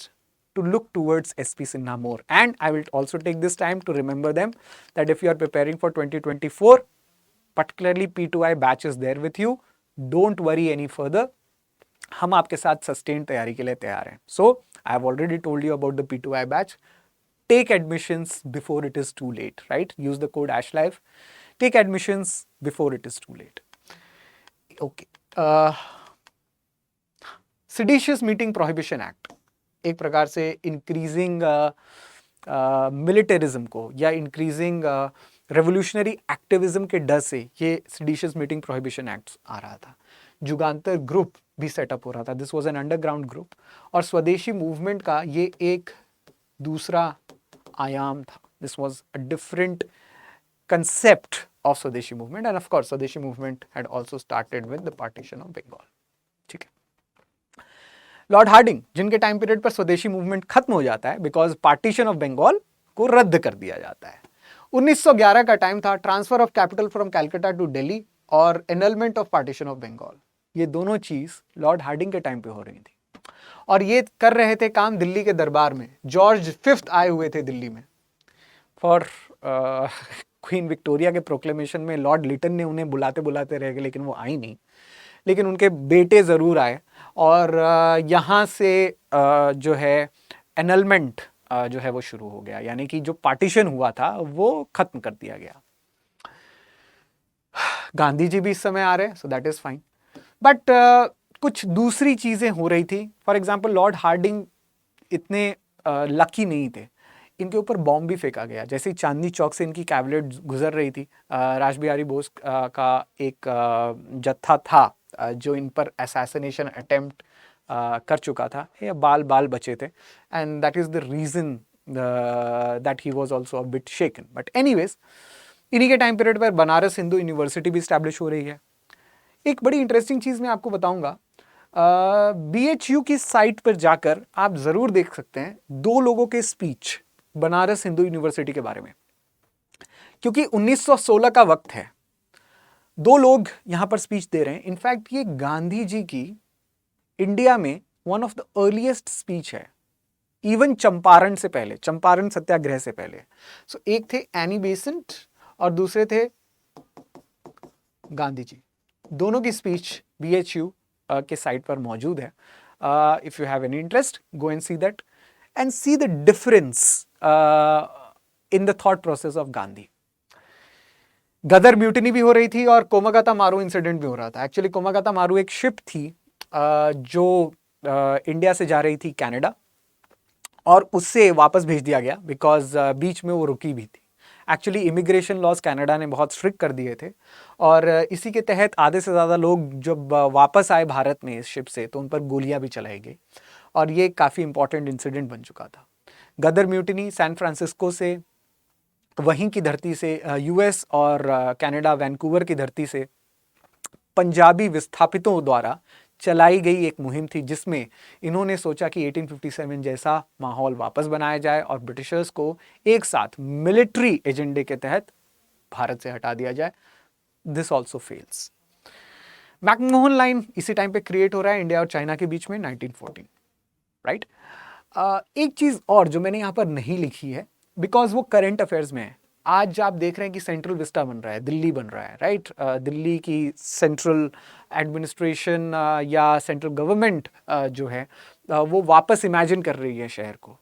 to look towards SP Sinha more, and I will also take this time to remember them that if you are preparing for 2024, particularly P2I batch is there with you. Don't worry any further. हम आपके साथ sustained तैयारी के लिए तैयार हैं. So I have already told you about the P2I batch. Take admissions before it is too late, right? Use the code ASHLIVE. Take admissions before it is too late. Okay. Seditious meeting prohibition act एक प्रकार से increasing militarism को या increasing revolutionary activism के डर से ये seditious meeting prohibition act आ रहा था। जुगांतर ग्रुप भी सेटअप हो रहा था, this was an underground group, और स्वदेशी मूवमेंट का ये एक दूसरा आयाम था। This was a different concept of swadeshi movement, and of course swadeshi movement had also started with the partition of Bengal, ठीक है। लॉर्ड हार्डिंग, जिनके टाइम पीरियड पर स्वदेशी मूवमेंट खत्म हो जाता है बिकॉज पार्टीशन ऑफ बंगाल को रद्द कर दिया जाता है। 1911 का टाइम था, transfer of capital from Calcutta to Delhi और annulment of partition of Bengal. ये दोनों चीज लॉर्ड हार्डिंग के टाइम पे हो रही थी, और ये कर रहे थे काम दिल्ली के दरबार में। जॉर्ज फिफ्थ आए हुए थे दिल्ली में फॉर क्वीन विक्टोरिया के प्रोक्लेमेशन में। लॉर्ड लिटन ने उन्हें बुलाते बुलाते रह गए, लेकिन वो आई नहीं, लेकिन उनके बेटे ज़रूर आए, और यहाँ से जो है एनलमेंट जो है वो शुरू हो गया, यानी कि जो पार्टीशन हुआ था वो खत्म कर दिया गया। गांधी जी भी इस समय आ रहे हैं, सो दैट इज फाइन, बट कुछ दूसरी चीज़ें हो रही थी। फॉर एग्जाम्पल लॉर्ड हार्डिंग इतने लकी नहीं थे, इनके ऊपर बॉम्ब भी फेंका गया। जैसे ही चांदनी चौक से इनकी कैबिनेट गुजर रही थी, रासबिहारी बोस का एक जत्था था जो इन पर असैसिनेशन अटेम्प्ट कर चुका था। ये बाल बाल बचे थे, and that is the reason that he was also a bit shaken. But anyways, इन्हीं के टाइम पीरियड पर बनारस हिंदू यूनिवर्सिटी भी स्टैब्लिश हो रही है। एक बड़ी इंटरेस्टिंग चीज़ मैं आपको बताऊंगा, BHU की साइट पर जाकर आप ज़रूर देख सकते हैं दो लोगों के स्पीच बनारस हिंदू यूनिवर्सिटी के बारे में, क्योंकि 1916 का वक्त है, दो लोग यहां पर स्पीच दे रहे हैं। इनफैक्ट ये गांधी जी की इंडिया में one of the earliest speech है, इवन चंपारण से पहले, चंपारण सत्याग्रह से पहले। सो एक थे एनी बेसेंट और दूसरे थे गांधी जी। दोनों की स्पीच BHU के साइट पर मौजूद है। If you have any interest, go and see that and see the difference in the thought process of Gandhi. Ghadar mutiny भी हो रही थी और कोमागाता मारू इंसिडेंट भी हो रहा था। एक्चुअली कोमागाता मारू एक शिप थी जो इंडिया से जा रही थी कनाडा, और उससे वापस भेज दिया गया बिकॉज बीच में वो रुकी भी थी। एक्चुअली इमिग्रेशन लॉज कनाडा ने बहुत स्ट्रिक्ट कर दिए थे, और इसी के तहत आधे से ज़्यादा लोग जब वापस आए भारत में इस शिप से, तो उन पर गोलियां भी चलाई गई, और ये काफ़ी इंपॉर्टेंट इंसिडेंट बन चुका था। गदर म्यूटिनी सैन फ्रांसिस्को से, वहीं की धरती से, यूएस और कनाडा वैंकूवर की धरती से पंजाबी विस्थापितों द्वारा चलाई गई एक मुहिम थी, जिसमें इन्होंने सोचा कि 1857 जैसा माहौल वापस बनाया जाए और ब्रिटिशर्स को एक साथ मिलिट्री एजेंडे के तहत भारत से हटा दिया जाए। This also fails. McMahon line इसी टाइम पे क्रिएट हो रहा है इंडिया और चाइना के बीच में 1914, राइट। एक चीज और जो मैंने यहाँ पर नहीं लिखी है, बिकॉज वो करंट अफेयर्स में है। आज आप देख रहे हैं कि सेंट्रल विस्टा बन रहा है, दिल्ली बन रहा है, राइट। दिल्ली की सेंट्रल एडमिनिस्ट्रेशन या सेंट्रल गवर्नमेंट जो है वो वापस इमेजिन कर रही है शहर को।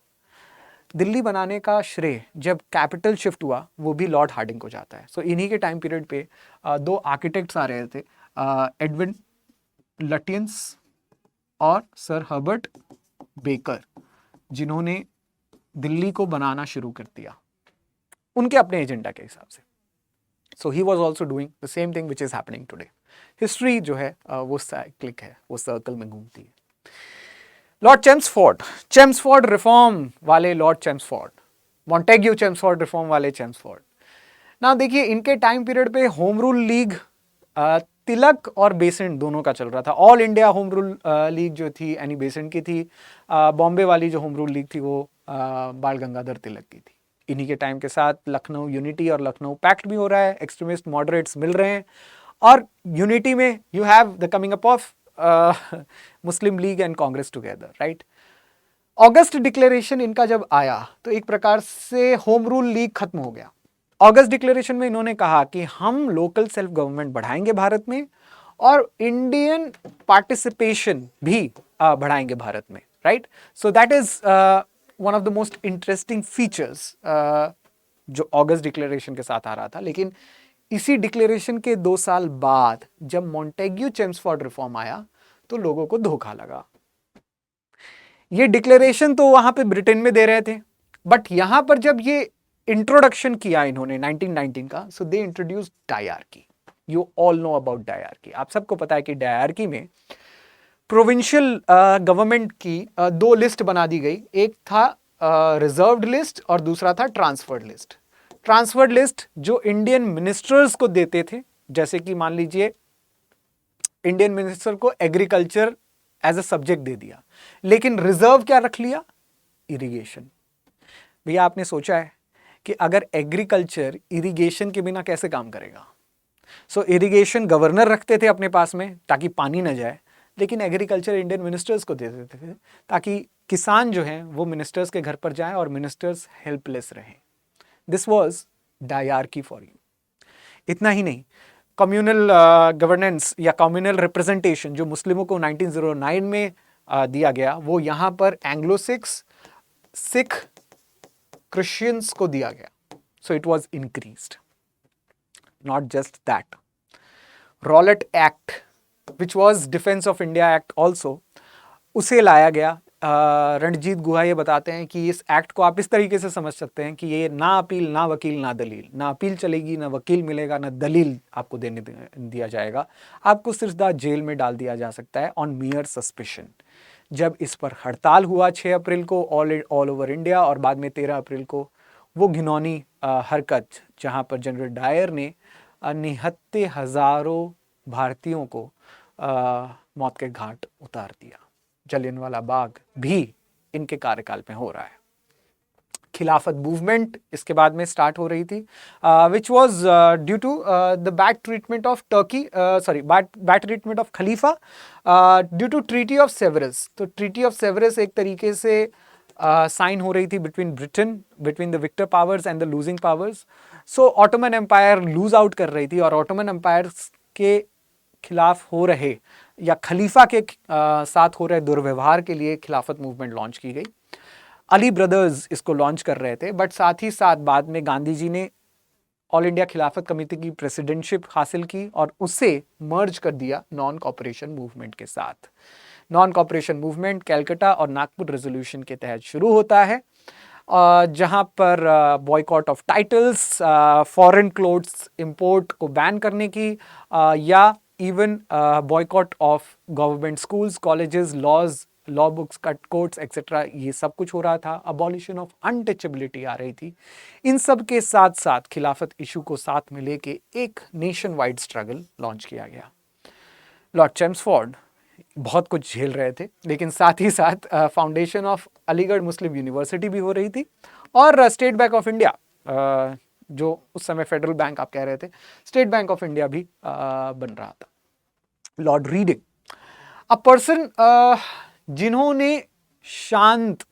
दिल्ली बनाने का श्रेय जब कैपिटल शिफ्ट हुआ वो भी लॉर्ड हार्डिंग को जाता है। सो इन्हीं के टाइम पीरियड पे दो आर्किटेक्ट्स आ रहे थे, एडविन लटियंस और सर हर्बर्ट बेकर, जिन्होंने दिल्ली को बनाना शुरू कर दिया उनके अपने एजेंडा के हिसाब से। So he was also doing the same thing which is happening today. History जो है वो साइक्लिक है, वो सर्कल में घूमती है। लॉर्ड चेम्सफोर्ड रिफॉर्म वाले lord Chelmsford, Montagu Chelmsford reform वाले चेम्सफोर्ड। ना देखिए, इनके टाइम पीरियड पे होम रूल लीग तिलक और बेसेंट दोनों का चल रहा था। All India home rule league जो थी एनी बेसेंट की थी, बॉम्बे वाली जो होम रूल लीग थी वो बाल गंगाधर तिलक की थी। इन्हीं के टाइम के साथ लखनऊ यूनिटी और लखनऊ पैक्ट भी हो रहा है, एक्सट्रीमिस्ट मॉडरेट्स मिल रहे हैं, और यूनिटी में you have the coming up of Muslim league and Congress together, right. August declaration इनका जब आया तो एक प्रकार से होम रूल लीग खत्म हो गया। अगस्त डिक्लेरेशन में इन्होंने कहा कि हम लोकल सेल्फ गवर्नमेंट बढ़ाएंगे भारत में, और इंडियन पार्टिसिपेशन भी बढ़ाएंगे भारत में, right. So that is one of the most interesting features जो अगस्त डिक्लेरेशन के साथ आ रहा था। लेकिन इसी डिक्लेरेशन के 2 साल बाद जब मॉन्टेग्यू चेम्सफोर्ड रिफॉर्म आया तो लोगों को धोखा लगा। ये डिक्लेरेशन तो वहां पे ब्रिटेन में दे रहे थे, बट यहां पर जब ये इंट्रोडक्शन किया इन्होंने 1919 का, so they introduce dyarchy. You all know about dyarchy. आप सबको पता है कि डायरकी में प्रोविंशियल गवर्नमेंट की 2 लिस्ट बना दी गई। एक था रिजर्व्ड लिस्ट और दूसरा था ट्रांसफर्ड लिस्ट। ट्रांसफर्ड लिस्ट जो इंडियन मिनिस्टर्स को देते थे, जैसे कि मान लीजिए इंडियन मिनिस्टर को agriculture as a subject they दिया, लेकिन रिजर्व क्या रख लिया? इरिगेशन। भैया आपने सोचा है कि अगर एग्रीकल्चर इरिगेशन के बिना कैसे काम करेगा? सो इरिगेशन गवर्नर रखते थे अपने पास में ताकि पानी न जाए, लेकिन एग्रीकल्चर इंडियन मिनिस्टर्स को दे देते थे ताकि किसान जो हैं वो मिनिस्टर्स के घर पर जाएं और मिनिस्टर्स हेल्पलेस रहें। This was dyarchy for you. इतना ही नहीं, कम्युनल गवर्नेंस या कम्युनल रिप्रेजेंटेशन जो मुस्लिमों को 1909 में दिया गया, वो यहाँ पर एंग्लो सिख क्रिश्चियंस को दिया गया। So it was increased. Not just that, Rowlatt act which was defence of India act also, उसे लाया गया। रणजीत गुहा ये बताते हैं कि इस एक्ट को आप इस तरीके से समझ सकते हैं कि ये ना अपील, ना वकील, ना दलील, ना अपील चलेगी, ना वकील मिलेगा, ना दलील आपको देने दिया जाएगा। आपको सिर्फ जेल में डाल दिया जा सकता है ऑन मियर सस्पिशन। जब इस पर हड़ताल हुआ 6 अप्रैल को ऑल ओवर इंडिया, और बाद में 13 अप्रैल को वो घिनौनी हरकत जहाँ पर जनरल डायर ने निहत्ते हजारों भारतीयों को मौत के घाट उतार दिया। जलियांवाला बाग भी इनके कार्यकाल में हो रहा है। खिलाफत मूवमेंट इसके बाद में स्टार्ट हो रही थी, which was due to the bad treatment of Turkey, bad treatment of खलीफा due to treaty of Sevres. तो ट्रीटी ऑफ सेवरस एक तरीके से साइन हो रही थी between the victor powers and the losing powers. So Ottoman empire lose out कर रही थी, और ऑटोमन एम्पायर के खिलाफ हो रहे या खलीफा के साथ हो रहे दुर्व्यवहार के लिए खिलाफत मूवमेंट लॉन्च की गई। अली ब्रदर्स इसको लॉन्च कर रहे थे, बट साथ ही साथ बाद में गांधी जी ने ऑल इंडिया खिलाफत कमेटी की प्रेसिडेंटशिप हासिल की और उसे मर्ज कर दिया नॉन कॉपरेशन मूवमेंट के साथ। नॉन कॉपरेशन मूवमेंट कैलकाटा और नागपुर रेजोल्यूशन के तहत शुरू होता है, जहां पर boycott of titles, foreign clothes import को बैन करने की, या even boycott of government schools, colleges, law books, cut courts etcetera, ये सब कुछ हो रहा था। अबॉलिशन ऑफ अनटचेबिलिटी आ रही थी। इन सब के साथ साथ खिलाफत इशू को साथ में लेके एक नेशन वाइड स्ट्रगल लॉन्च किया गया। लॉर्ड चेम्सफोर्ड बहुत कुछ झेल रहे थे, लेकिन साथ ही साथ foundation of Aligarh Muslim university भी हो रही थी, और स्टेट बैंक ऑफ इंडिया, जो उस समय फेडरल बैंक आप कह रहे थे, स्टेट बैंक ऑफ इंडिया भी बन रहा था। लॉर्ड रीडिंग, अ पर्सन जिन्होंने शांत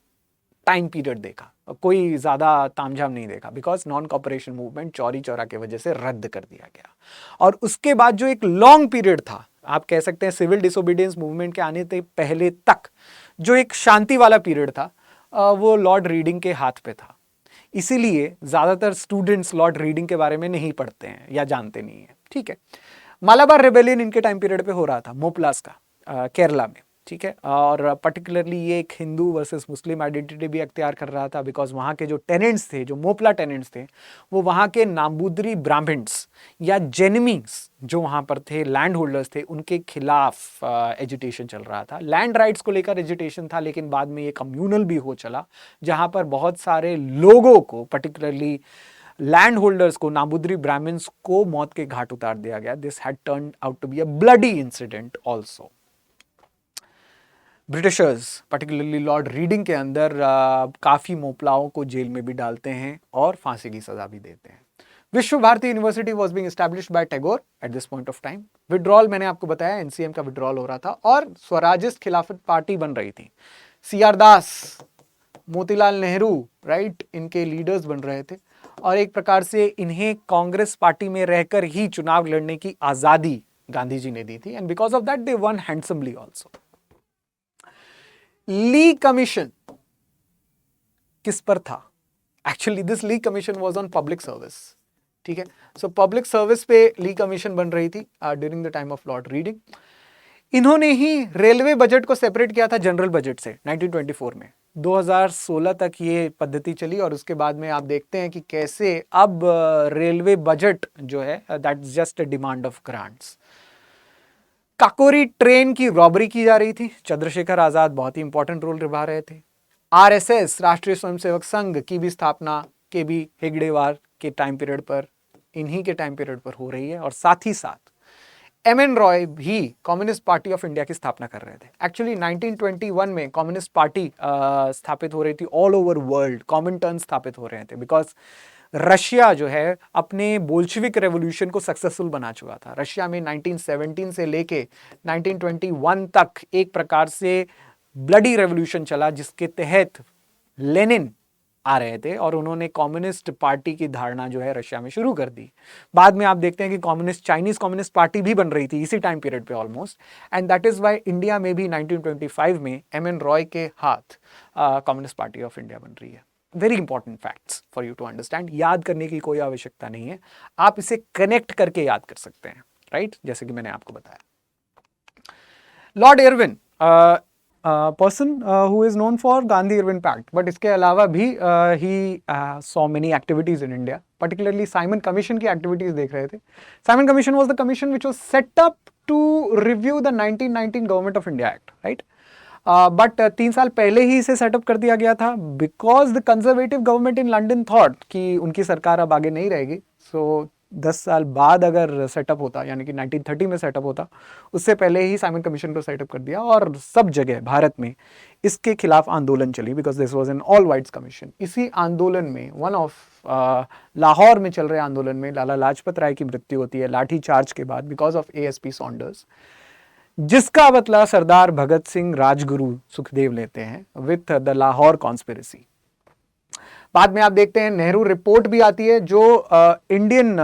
टाइम पीरियड देखा, कोई ज्यादा तामझाम नहीं देखा, because non cooperation movement Chauri Chaura की वजह से रद्द कर दिया गया। और उसके बाद जो एक लॉन्ग पीरियड था, आप कह सकते हैं सिविल डिसोबीडियंस मूवमेंट के आने से पहले तक जो एक शांति वाला पीरियड था, वो लॉर्ड रीडिंग के हाथ पे था। इसीलिए ज्यादातर स्टूडेंट्स लॉर्ड रीडिंग के बारे में नहीं पढ़ते हैं या जानते नहीं है, ठीक है। मालाबार रेबेलियन इनके टाइम पीरियड पे हो रहा था, मोपलास का, केरला में, ठीक है। और पर्टिकुलरली ये एक हिंदू वर्सेस मुस्लिम आइडेंटिटी भी अख्तियार कर रहा था, बिकॉज वहाँ के जो टेनेंट्स थे, जो मोपला टेनेंट्स थे, वो वहाँ के नाम्बूदरी ब्राह्मण्स या जेनमीस जो वहाँ पर थे, लैंड होल्डर्स थे, उनके खिलाफ एजिटेशन चल रहा था। लैंड राइट्स को लेकर एजिटेशन था, लेकिन बाद में ये कम्यूनल भी हो चला, जहाँ पर बहुत सारे लोगों को, पर्टिकुलरली लैंड होल्डर्स को, नाम्बूदरी ब्राह्मण्स को मौत के घाट उतार दिया गया। This had turned out to be a bloody incident also. Britishers particularly lord Reading के अंदर काफ़ी मोपलाओं को जेल में भी डालते हैं और फांसी की सजा भी देते हैं। Vishwa Bharati university was being established by Tagore at this point of time. Withdrawal मैंने आपको बताया, एनसीएम का विड्रॉल हो रहा था और स्वराजिस्ट खिलाफत पार्टी बन रही थी। सीआर दास, मोतीलाल नेहरू, राइट, इनके लीडर्स बन रहे थे और एक प्रकार से इन्हें कांग्रेस पार्टी में रहकर ही चुनाव लड़ने की आज़ादी गांधी जी ने दी थी, and because of that they won handsomely also. Lee commission किस पर था? Actually this Lee commission was on public service, ठीक है। सो पब्लिक सर्विस पे ली कमीशन बन रही थी during the time of Lord reading. इन्होंने ही रेलवे बजट को सेपरेट किया था जनरल बजट से 1924 में। 2016 तक ये पद्धति चली और उसके बाद में आप देखते हैं कि कैसे अब रेलवे बजट जो है that is just a demand of grants. Kakori train की रॉबरी की जा रही थी। चंद्रशेखर आजाद बहुत ही इंपॉर्टेंट रोल निभा रहे थे। आरएसएस, राष्ट्रीय स्वयंसेवक संघ की भी स्थापना के भी हेगड़ेवार के टाइम पीरियड पर, इन्हीं के टाइम पीरियड पर हो रही है। और साथ ही साथ एमएन रॉय भी कम्युनिस्ट पार्टी ऑफ इंडिया की स्थापना कर रहे थे। एक्चुअली 1921 में कम्युनिस्ट पार्टी स्थापित हो रही थी ऑल ओवर वर्ल्ड, कॉमिनटर्न स्थापित हो रहे थे, बिकॉज रशिया जो है अपने बोल्शेविक रेवोल्यूशन को सक्सेसफुल बना चुका था। रशिया में 1917 से लेके 1921 तक एक प्रकार से ब्लडी रेवोल्यूशन चला, जिसके तहत लेनिन आ रहे थे और उन्होंने कम्युनिस्ट पार्टी की धारणा जो है रशिया में शुरू कर दी। बाद में आप देखते हैं कि कम्युनिस्ट, चाइनीज कम्युनिस्ट पार्टी भी बन रही थी इसी टाइम पीरियड पे almost, and that is why India में भी 1925 में एमएन रॉय के हाथ कम्युनिस्ट पार्टी ऑफ इंडिया बन रही है। Very important facts for you to understand. याद करने की कोई आवश्यकता नहीं है, आप इसे कनेक्ट करके याद कर सकते हैं, राइट, जैसे कि मैंने आपको बताया। Lord Irwin, person who is known for Gandhi Irwin pact, but इसके अलावा भी he saw many activities in India, particularly Simon commission की एक्टिविटीज देख रहे थे। Simon commission was the commission which was set up to review the 1919 government of India act, right. But 3 साल पहले ही इसे सेटअप कर दिया गया था, because the conservative government in London thought कि उनकी सरकार अब आगे नहीं रहेगी। सो 10 साल बाद अगर सेटअप होता, यानी कि 1930 में सेटअप होता, उससे पहले ही साइमन कमीशन को सेटअप कर दिया और सब जगह भारत में इसके खिलाफ आंदोलन चली, because this was an all whites commission. इसी आंदोलन में वन ऑफ लाहौर में चल रहे आंदोलन में लाला लाजपत राय की मृत्यु होती है लाठी चार्ज के बाद, बिकॉज ऑफ एएसपी सॉन्डर्स, जिसका बदला सरदार भगत सिंह, राजगुरु सुखदेव लेते हैं विथ द लाहौर कॉन्स्पिरेसी। बाद में आप देखते हैं नेहरू रिपोर्ट भी आती है, जो इंडियन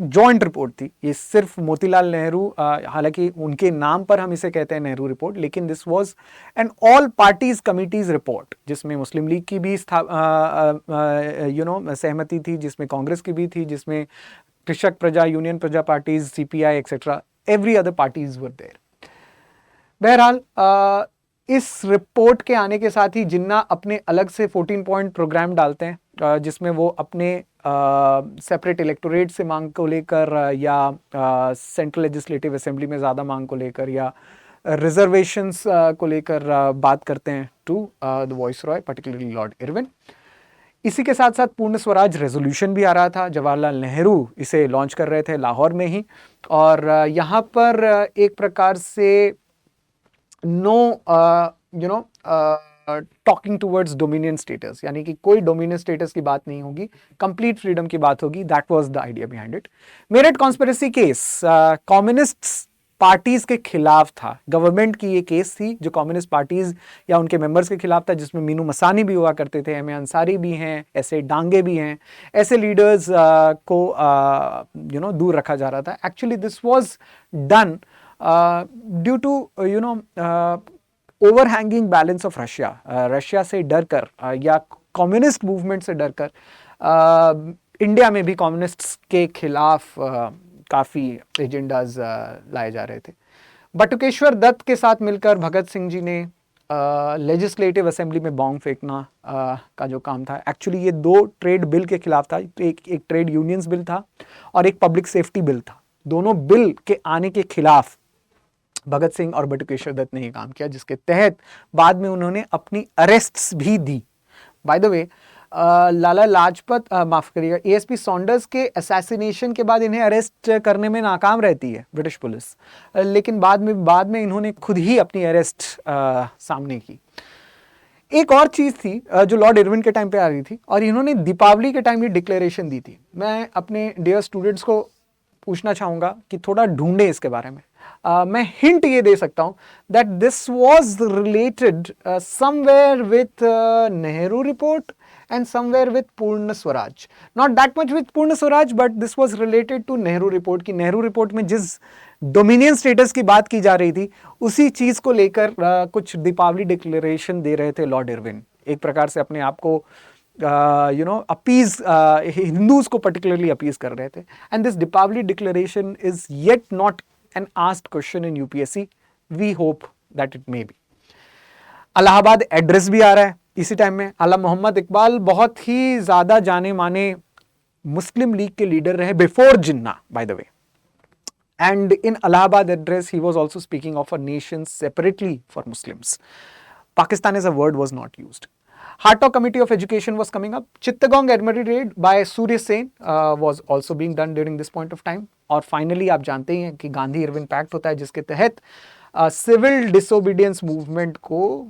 जॉइंट रिपोर्ट थी, ये सिर्फ मोतीलाल नेहरू, हालांकि उनके नाम पर हम इसे कहते हैं नेहरू रिपोर्ट, लेकिन this was an all parties committees report, जिसमें मुस्लिम लीग की भी सहमति थी, जिसमें कांग्रेस की भी थी, जिसमें कृषक Praja, union Praja parties, CPI etcetera, every other parties were there. बहरहाल इस रिपोर्ट के आने के साथ ही जिन्ना अपने अलग से 14 पॉइंट प्रोग्राम डालते हैं, जिसमें वो अपने सेपरेट इलेक्टोरेट से मांग को लेकर, या सेंट्रल लेजिस्लेटिव असेंबली में ज़्यादा मांग को लेकर, या रिजर्वेशंस को लेकर बात करते हैं to the viceroy, particularly lord Irwin. इसी के साथ साथ पूर्ण स्वराज रेजोल्यूशन भी आ रहा था, जवाहरलाल नेहरू इसे लॉन्च कर रहे थे लाहौर में ही, और यहाँ पर एक प्रकार से टॉकिंग टूवर्ड्स डोमिनियन स्टेटस, यानी कि कोई डोमिनियन स्टेटस की बात नहीं होगी, कंप्लीट फ्रीडम की बात होगी। That was the idea behind it. Meerut conspiracy case communist parties के खिलाफ था, गवर्नमेंट की ये केस थी जो कम्युनिस्ट पार्टीज या उनके मेंबर्स के खिलाफ था, जिसमें मीनू मसानी भी हुआ करते थे, एम ए अंसारी भी हैं, ऐसे डांगे भी हैं, ऐसे लीडर्स को दूर रखा जा रहा था। Actually this was done due to overhanging balance of Russia, Russia से डर कर या कम्युनिस्ट मूवमेंट से डर कर इंडिया में भी कम्युनिस्ट्स के खिलाफ काफ़ी एजेंडाज लाए जा रहे थे। बटुकेश्वर दत्त के साथ मिलकर भगत सिंह जी ने लेजिस्लेटिव असेंबली में बॉम्ब फेंकना का जो काम था, एक्चुअली ये दो ट्रेड बिल के खिलाफ था, एक ट्रेड यूनियंस बिल था और एक पब्लिक सेफ्टी बिल था। दोनों बिल के आने के खिलाफ भगत सिंह और बटुकेश्वर दत्त ने ये काम किया, जिसके तहत बाद में उन्होंने अपनी अरेस्ट्स भी दी। बाय द वे लाला लाजपत माफ करिएगा, एएसपी सॉन्डर्स के असैसिनेशन के बाद इन्हें अरेस्ट करने में नाकाम रहती है ब्रिटिश पुलिस, लेकिन बाद में इन्होंने खुद ही अपनी अरेस्ट सामने की। एक और चीज़ थी जो लॉर्ड इरविन के टाइम पे आ रही थी, और इन्होंने दीपावली के टाइम ये डिक्लेरेशन दी थी। मैं अपने डियर स्टूडेंट्स को पूछना चाहूँगा कि थोड़ा ढूंढें इसके बारे में। मैं हिंट ये दे सकता हूँ that this was related somewhere with Nehru report and somewhere with पूर्ण Swaraj, not that much with पूर्ण Swaraj, but this was related to Nehru report. की नेहरू रिपोर्ट में जिस डोमिनियन स्टेटस की बात की जा रही थी, उसी चीज को लेकर कुछ दीपावली डिक्लेरेशन दे रहे थे लॉर्ड इरविन, एक प्रकार से अपने आप को अपीज, हिंदूज को पर्टिकुलरली अपीज कर रहे थे। And this Deepavali declaration is yet not an asked question in UPSC, we hope that it may be. Allahabad address भी आ रहा है इसी टाइम में। अल्लामा मोहम्मद इकबाल बहुत ही ज्यादा जाने माने मुस्लिम लीग के लीडर रहे before Jinnah, by the way, and in Allahabad address he was also speaking of a nation separately for Muslims. Pakistan as a word was not used. Hartog Committee of Education was coming up. Chittagong Armory raid by Surya Sen was also being done during this point of time. और finally आप जानते ही हैं कि Gandhi Irwin pact होता है, जिसके तहत civil disobedience movement को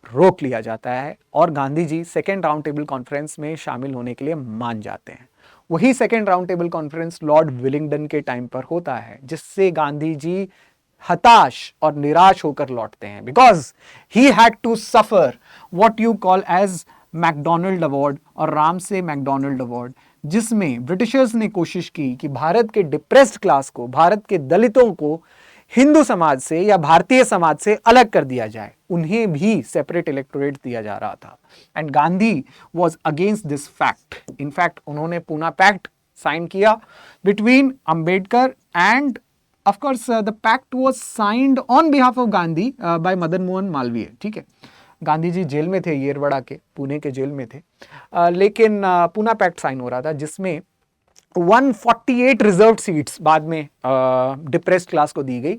रोक लिया जाता है और Gandhi ji second round table conference में शामिल होने के लिए मान जाते हैं। वही second round table conference Lord Willingdon के टाइम पर होता है, जिससे गांधी जी हताश और निराश होकर लौटते हैं, because he had to suffer what you call as MacDonald award और राम से मैकडोनल्ड अवार्ड, जिसमें ब्रिटिशर्स ने कोशिश की कि भारत के डिप्रेस्ड क्लास को, भारत के दलितों को हिंदू समाज से या भारतीय समाज से अलग कर दिया जाए, उन्हें भी सेपरेट इलेक्टोरेट दिया जा रहा था। And Gandhi was against this fact. In fact उन्होंने पूना पैक्ट साइन किया between Ambedkar and of course the pact was signed on behalf of Gandhi by Madan Mohan Malviya. ठीक है, गांधी जी जेल में थे, येरवड़ा के पुणे के जेल में थे, लेकिन पूना पैक्ट साइन हो रहा था, जिसमें 148 रिजर्व्ड सीट्स बाद में डिप्रेस्ड क्लास को दी गई,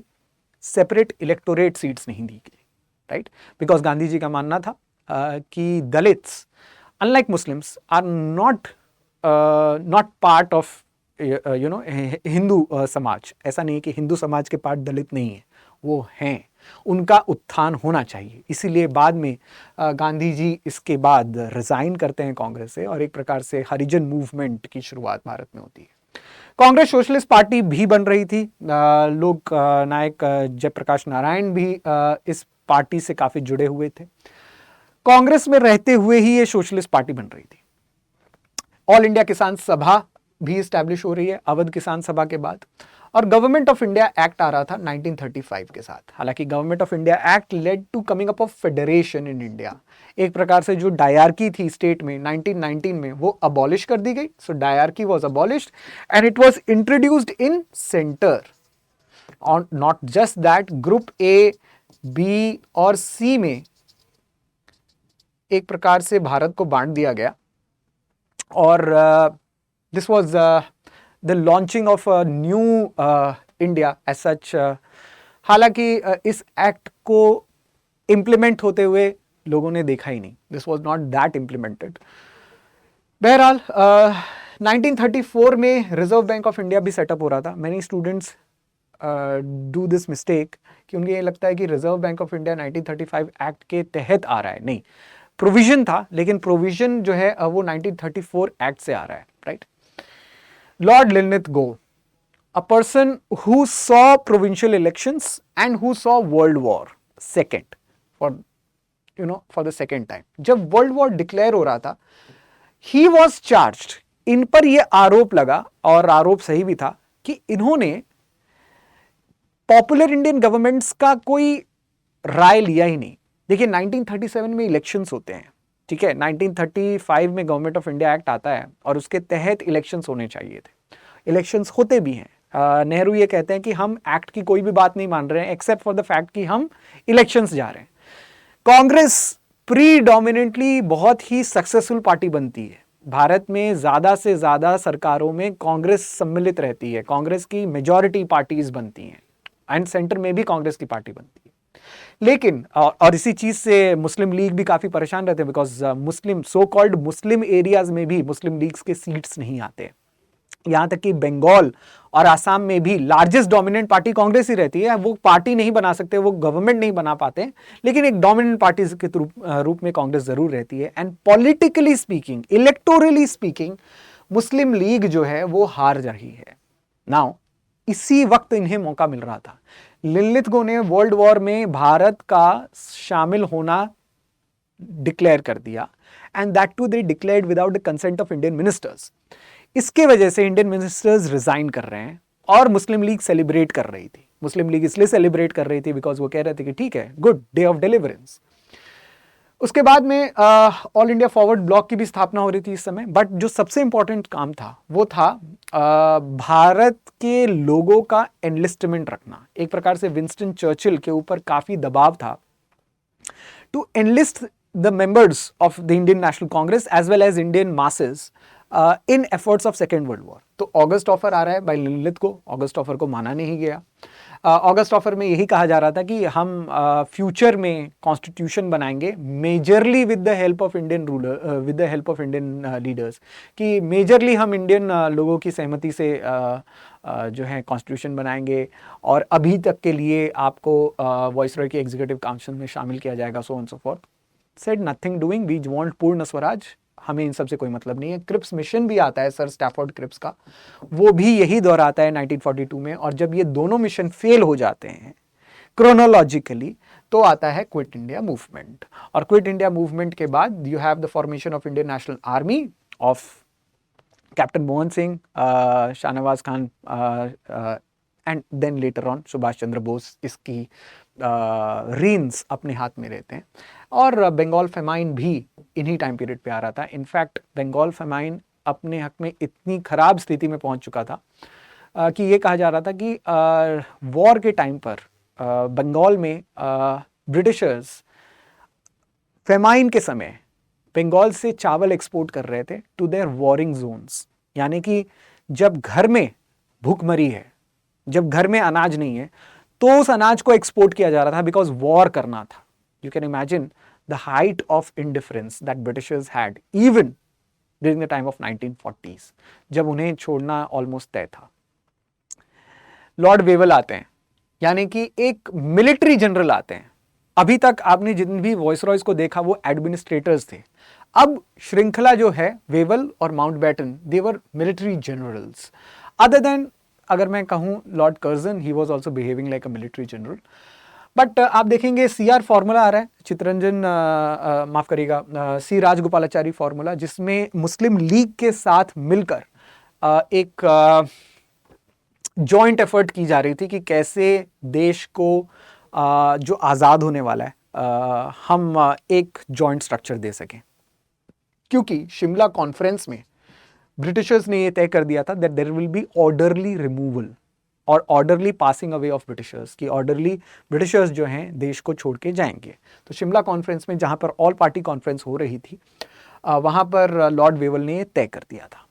सेपरेट इलेक्टोरेट सीट्स नहीं दी गई, राइट, बिकॉज गांधी जी का मानना था कि Dalits unlike Muslims are not part of Hindu समाज। ऐसा नहीं कि हिंदू समाज के पार्ट दलित नहीं है, वो हैं, उनका उत्थान होना चाहिए। इसीलिए बाद में गांधी जी इसके बाद रिजाइन करते हैं कांग्रेस से और एक प्रकार से हरिजन मूवमेंट की शुरुआत भारत में होती है। कांग्रेस सोशलिस्ट पार्टी भी बन रही थी, लोक नायक जयप्रकाश नारायण भी इस पार्टी से काफी जुड़े हुए थे। कांग्रेस में रहते हुए ही ये सोशलिस्ट पार्टी बन रही थी। ऑल इंडिया किसान सभा भी इस्टेब्लिश हो रही है अवध किसान सभा के बाद, और गवर्नमेंट ऑफ इंडिया एक्ट आ रहा था 1935 के साथ। हालांकि government of India act led to coming up of federation in India. एक प्रकार से जो डायरकी थी स्टेट में 1919 में वो अबॉलिश कर दी गई। So dyarchy was abolished and it was introduced in centre. और not just that, group A, B और सी में एक प्रकार से भारत को बांट दिया गया, और this was the launching of new India as such. हालांकि इस एक्ट को इम्प्लीमेंट होते हुए लोगों ने देखा ही नहीं, this was not that implemented. बहरहाल 1934 में रिजर्व बैंक ऑफ इंडिया भी सेटअप हो रहा था। Many students do this mistake कि उनको ये लगता है कि reserve bank of India 1935 act के तहत आ रहा है। नहीं, प्रोविजन था, लेकिन प्रोविजन जो है वो 1934 एक्ट से आ रहा है, right. Lord Linlithgow, a person who saw provincial elections and who saw World War II for the second time. जब वर्ल्ड वॉर डिक्लेयर हो रहा था, he was charged, इन पर यह आरोप लगा, और आरोप सही भी था, कि इन्होंने पॉपुलर इंडियन गवर्नमेंट्स का कोई राय लिया ही नहीं। देखिए 1937 में इलेक्शंस होते हैं, ठीक है, 1935 में गवर्नमेंट ऑफ इंडिया एक्ट आता है और उसके तहत इलेक्शंस होने चाहिए थे। इलेक्शंस होते भी हैं। नेहरू ये कहते हैं कि हम एक्ट की कोई भी बात नहीं मान रहे हैं एक्सेप्ट फॉर द फैक्ट कि हम इलेक्शंस जा रहे हैं। कांग्रेस प्रीडोमिनेंटली बहुत ही सक्सेसफुल पार्टी बनती है। भारत में ज़्यादा से ज़्यादा सरकारों में कांग्रेस सम्मिलित रहती है, कांग्रेस की मेजॉरिटी पार्टीज बनती हैं, एंड सेंटर में भी कांग्रेस की पार्टी बनती है। लेकिन और इसी चीज़ से मुस्लिम लीग भी काफ़ी परेशान रहते हैं, because Muslim so called Muslim areas में भी मुस्लिम लीग्स के सीट्स नहीं आते। यहाँ तक कि बंगाल और आसाम में भी लार्जेस्ट डोमिनेंट पार्टी कांग्रेस ही रहती है। वो पार्टी नहीं बना सकते, वो गवर्नमेंट नहीं बना पाते, लेकिन एक डोमिनेंट पार्टी के रूप में कांग्रेस जरूर रहती है। And politically speaking, electorally speaking, Muslim league जो है वो हार रही है। नाउ इसी वक्त इन्हें मौका मिल रहा था। लिनलिथ गो ने वर्ल्ड वॉर में भारत का शामिल होना डिक्लेयर कर दिया, and that too they declared without the consent of Indian ministers. इसके वजह से इंडियन मिनिस्टर्स रिजाइन कर रहे हैं, और मुस्लिम लीग सेलिब्रेट कर रही थी। मुस्लिम लीग इसलिए सेलिब्रेट कर रही थी बिकॉज वो कह रहे थे कि ठीक है, गुड डे ऑफ डिलीवरेंस। उसके बाद में ऑल इंडिया फॉरवर्ड ब्लॉक की भी स्थापना हो रही थी इस समय। बट जो सबसे इंपॉर्टेंट काम था वो था भारत के लोगों का एनलिस्टमेंट रखना। एक प्रकार से विंस्टन चर्चिल के ऊपर काफी दबाव था to enlist the members of the Indian national Congress as well as Indian masses in efforts of second world war. तो ऑगस्ट ऑफर आ रहा है बाय लिनलिथ को। ऑगस्ट ऑफर को माना नहीं गया। ऑगस्ट ऑफर में यही कहा जा रहा था कि हम फ्यूचर में कॉन्स्टिट्यूशन बनाएंगे majorly with the help of Indian ruler, with the help of Indian leaders, कि मेजरली हम इंडियन लोगों की सहमति से जो है कॉन्स्टिट्यूशन बनाएंगे, और अभी तक के लिए आपको वॉइसरॉय की एग्जीक्यूटिव काउंसिल में शामिल किया जाएगा, so on so forth. Said nothing doing, we want purna swaraj, हमें इन सब से कोई मतलब नहीं है। क्रिप्स मिशन भी आता है सर स्टैफोर्ड क्रिप्स का, वो भी यही दोहराता है 1942 में। और जब ये दोनों मिशन फेल हो जाते हैं क्रोनोलॉजिकली, तो आता है क्विट इंडिया मूवमेंट। और क्विट इंडिया मूवमेंट के बाद you have the formation of Indian national army of captain Mohan Singh, Shahnawaz Khan, and then later on Subhas Chandra Bose इसकी रीन्स अपने हाथ में रहते हैं। और बंगाल फेमाइन भी इन्हीं टाइम पीरियड पे आ रहा था। इनफैक्ट बंगाल फेमाइन अपने हक में इतनी खराब स्थिति में पहुंच चुका था कि ये कहा जा रहा था कि वॉर के टाइम पर बंगाल में ब्रिटिशर्स फेमाइन के समय बंगाल से चावल एक्सपोर्ट कर रहे थे टू देयर वॉरिंग जोन्स। यानी कि जब घर में भूखमरी है, जब घर में अनाज नहीं है, तो उस अनाज को एक्सपोर्ट किया जा रहा था बिकॉज वॉर करना था। You can imagine the height of indifference that Britishers had even during the time of 1940s, जब उन्हें छोड़ना ऑलमोस्ट तय था। लॉर्ड वेवल आते हैं, यानी कि एक मिलिट्री जनरल आते हैं। अभी तक आपने जितने भी वॉइसरॉयज को देखा वो एडमिनिस्ट्रेटर्स थे। अब श्रृंखला जो है वेवल और माउंटबेटन, दे वर मिलिट्री जनरल्स। अदर देन अगर मैं कहूं Lord Curzon, he was also behaving like a military general. But आप देखेंगे CR फॉर्मूला आ रहा है, चित्तरंजन माफ करिएगा, C राजगोपालाचारी फॉर्मूला, जिसमें मुस्लिम लीग के साथ मिलकर एक जॉइंट एफर्ट की जा रही थी कि कैसे देश को जो आज़ाद होने वाला है हम एक जॉइंट स्ट्रक्चर दे सकें, क्योंकि शिमला कॉन्फ्रेंस में ब्रिटिशर्स ने ये तय कर दिया था that there will be orderly removal और orderly passing away of Britishers, कि ऑर्डरली ब्रिटिशर्स जो हैं देश को छोड़ के जाएंगे। तो शिमला कॉन्फ्रेंस में जहां पर ऑल पार्टी कॉन्फ्रेंस हो रही थी वहां पर लॉर्ड वेवल ने तय कर दिया था।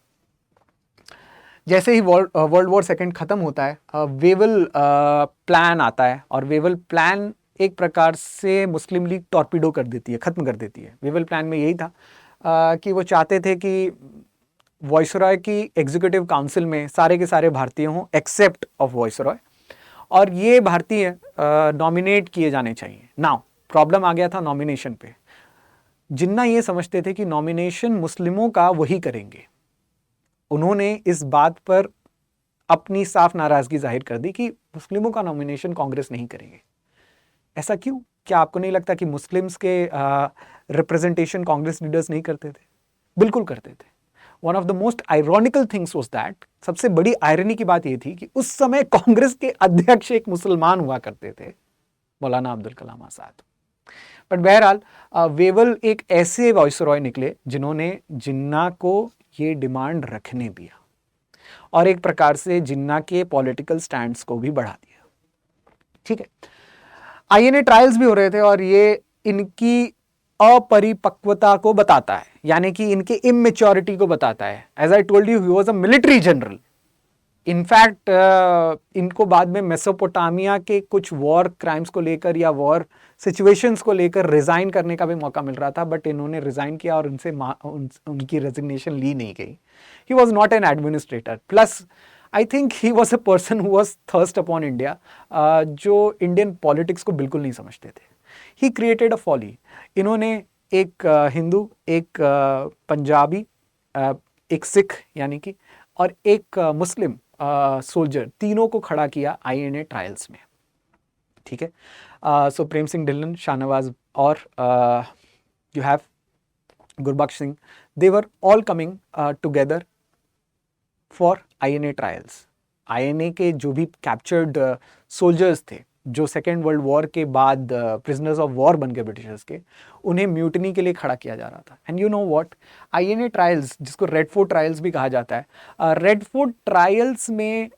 जैसे ही वर्ल्ड वॉर सेकेंड खत्म होता है वेवल प्लान आता है, और वेवल प्लान एक प्रकार से मुस्लिम लीग टॉर्पीडो कर देती है, खत्म कर देती है। वेवल प्लान में यही था कि वो चाहते थे कि वॉइसरॉय की एग्जीक्यूटिव काउंसिल में सारे के सारे भारतीय हों एक्सेप्ट ऑफ वॉइसरॉय, और ये भारतीय नॉमिनेट किए जाने चाहिए। नाउ प्रॉब्लम आ गया था नॉमिनेशन पे। जिन्ना ये समझते थे कि नॉमिनेशन मुस्लिमों का वही करेंगे, उन्होंने इस बात पर अपनी साफ नाराजगी जाहिर कर दी कि मुस्लिमों का नॉमिनेशन कांग्रेस नहीं करेंगे। ऐसा क्यों? क्या आपको नहीं लगता कि मुस्लिम्स के रिप्रेजेंटेशन कांग्रेस लीडर्स नहीं करते थे? बिल्कुल करते थे। One of the most ironical things was that, सबसे बड़ी आयरनी की बात यह थी कि उस समय कांग्रेस के अध्यक्ष एक मुसलमान हुआ करते थे, मौलाना अब्दुल कलाम आजाद। बट बहरहाल वेवल एक ऐसे वॉइसरॉय निकले जिन्होंने जिन्ना को ये डिमांड रखने दिया और एक प्रकार से जिन्ना के पॉलिटिकल स्टैंड्स को भी बढ़ा दिया। ठीक है, आईएनए ट्रायल्स भी हो रहे थे और ये इनकी अपरिपक्वता को बताता है, यानी कि इनके इमेच्योरिटी को बताता है। As I told you, he was a military general. In fact इनको बाद में मेसोपोटामिया के कुछ वॉर क्राइम्स को लेकर या वॉर सिचुएशंस को लेकर रिजाइन करने का भी मौका मिल रहा था, बट इन्होंने रिजाइन किया और उनकी रेजिग्नेशन ली नहीं गई। He was not an administrator, plus I think he was a person who was thrust upon India, जो इंडियन पॉलिटिक्स को बिल्कुल नहीं समझते थे। He created a folly. इन्होंने एक हिंदू, एक पंजाबी, एक सिख यानी कि, और एक मुस्लिम सोल्जर, तीनों को खड़ा किया आईएनए ट्रायल्स में। ठीक है, सो प्रेम सिंह ढिल्लन, शाहनवाज और you have Gurbaksh Singh, they were all coming together for INA trials. INA के जो भी कैप्चर्ड सोल्जर्स थे जो सेकेंड वर्ल्ड वॉर के बाद प्रिजनर्स ऑफ वॉर बन गए ब्रिटिशर्स के, उन्हें म्यूटनी के लिए खड़ा किया जा रहा था। And you know what, INA trials, जिसको रेड फोर्ट ट्रायल्स भी कहा जाता है, रेड फोर्ट ट्रायल्स में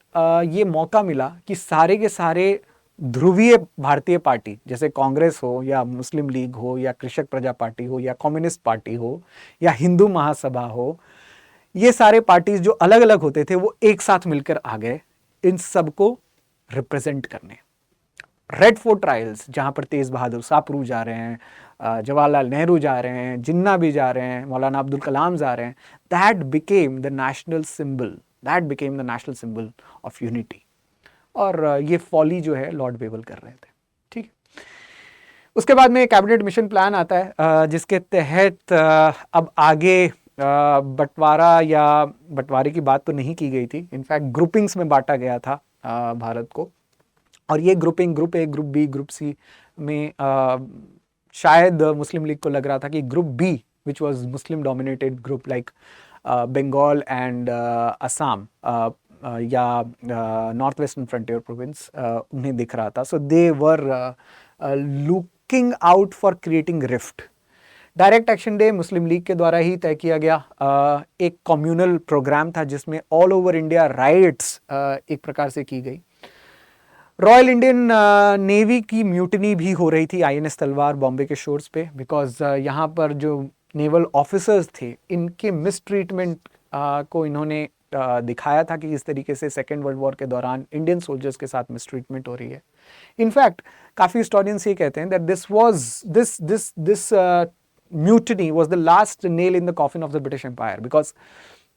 ये मौका मिला कि सारे के सारे ध्रुवीय भारतीय पार्टी, जैसे कांग्रेस हो या मुस्लिम लीग हो या कृषक प्रजा पार्टी हो या कम्युनिस्ट पार्टी हो या हिंदू महासभा हो, ये सारे पार्टीज जो अलग अलग होते थे वो एक साथ मिलकर आ गए इन सबको रिप्रेजेंट करने। रेड फोर्ट ट्रायल्स, जहां पर तेज बहादुर सापरू जा रहे हैं, जवाहरलाल नेहरू जा रहे हैं, जिन्ना भी जा रहे हैं, मौलाना अब्दुल कलाम जा रहे हैं, that became the national symbol of unity. और ये फॉली जो है लॉर्ड वेवल कर रहे थे। ठीक, उसके बाद में कैबिनेट मिशन प्लान आता है जिसके तहत अब आगे बंटवारा या बंटवारे की बात तो नहीं की गई थी, इनफैक्ट ग्रुपिंग्स में बांटा गया था भारत को। और ये grouping, group A, group B, group C में शायद मुस्लिम लीग को लग रहा था कि group B, which was Muslim dominated group like Bengal and Assam या नॉर्थ वेस्टर्न फ्रंटियर प्रोविंस, उन्हें दिख रहा था। So they were looking out for creating rift. Direct action day Muslim league के द्वारा ही तय किया गया एक कम्युनल प्रोग्राम था जिसमें ऑल ओवर इंडिया राइट्स एक प्रकार से की गई। रॉयल इंडियन नेवी की म्यूटनी भी हो रही थी आईएनएस तलवार बॉम्बे के शोर्स पे, बिकॉज यहाँ पर जो नेवल ऑफिसर्स थे इनके मिसट्रीटमेंट को इन्होंने दिखाया था कि इस तरीके से सेकेंड वर्ल्ड वॉर के दौरान इंडियन सोल्जर्स के साथ मिसट्रीटमेंट हो रही है। इनफैक्ट काफ़ी हिस्टोरियंस ये कहते हैं that this mutiny was the last nail in the coffin of the British empire, because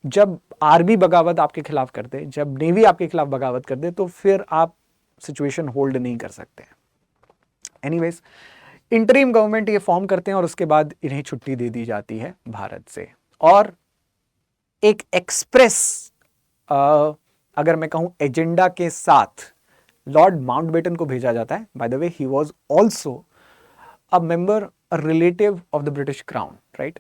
जब आर्मी बगावत आपके खिलाफ कर दे, जब नेवी आपके खिलाफ बगावत कर दे, तो फिर आप सिचुएशन होल्ड नहीं कर सकते। एनीवेज, इंटरिम गवर्नमेंट ये फॉर्म करते हैं और उसके बाद इन्हें छुट्टी दे दी जाती है भारत से। और एक एक्सप्रेस अगर मैं कहूं एजेंडा के साथ लॉर्ड माउंटबेटन को भेजा जाता है। By the way, he was also a member, a relative of the British crown, right?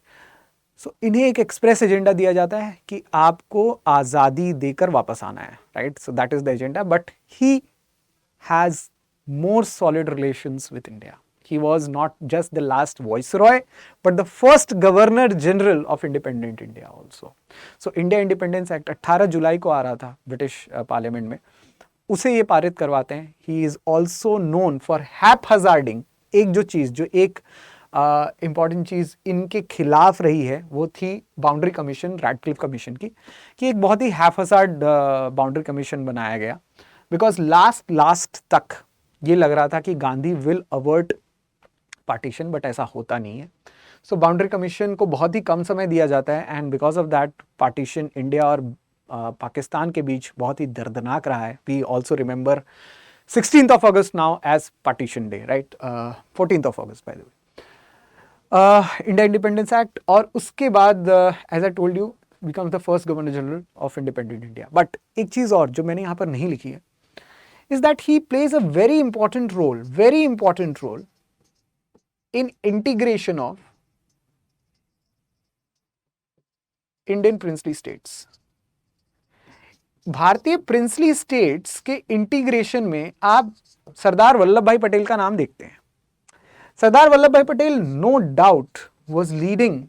So इन्हें एक एक्सप्रेस एजेंडा दिया जाता है कि आपको आज़ादी देकर वापस आना है, right? So that is the agenda, but he has more solid relations with India. He was not just the last viceroy, but the first governor general of independent India also. So India Independence Act 18 जुलाई को आ रहा था British parliament में, उसे ये पारित करवाते हैं. He is also known for haphazarding. एक जो चीज़, जो एक इम्पॉर्टेंट चीज़ इनके खिलाफ रही है वो थी बाउंड्री कमीशन, रैडक्लिफ कमीशन की, कि एक बहुत ही हैफहजार्ड बाउंड्री कमीशन बनाया गया. बिकॉज लास्ट तक ये लग रहा था कि Gandhi will avert partition, but ऐसा होता नहीं है. सो बाउंड्री कमीशन को बहुत ही कम समय दिया जाता है, and because of that partition India और पाकिस्तान के बीच बहुत ही दर्दनाक रहा है. We also remember 16th of August now as partition day, right? 14th of August by the way. India Independence Act, और उसके बाद as I told you becomes the first Governor General of independent India. But एक चीज़ और जो मैंने यहाँ पर नहीं लिखी है is that he plays a very important role in integration of Indian princely states. भारतीय प्रिंसली स्टेट्स के इंटीग्रेशन में आप सरदार वल्लभ भाई पटेल का नाम देखते हैं. Sardar Vallabh Bhai Patel no doubt was leading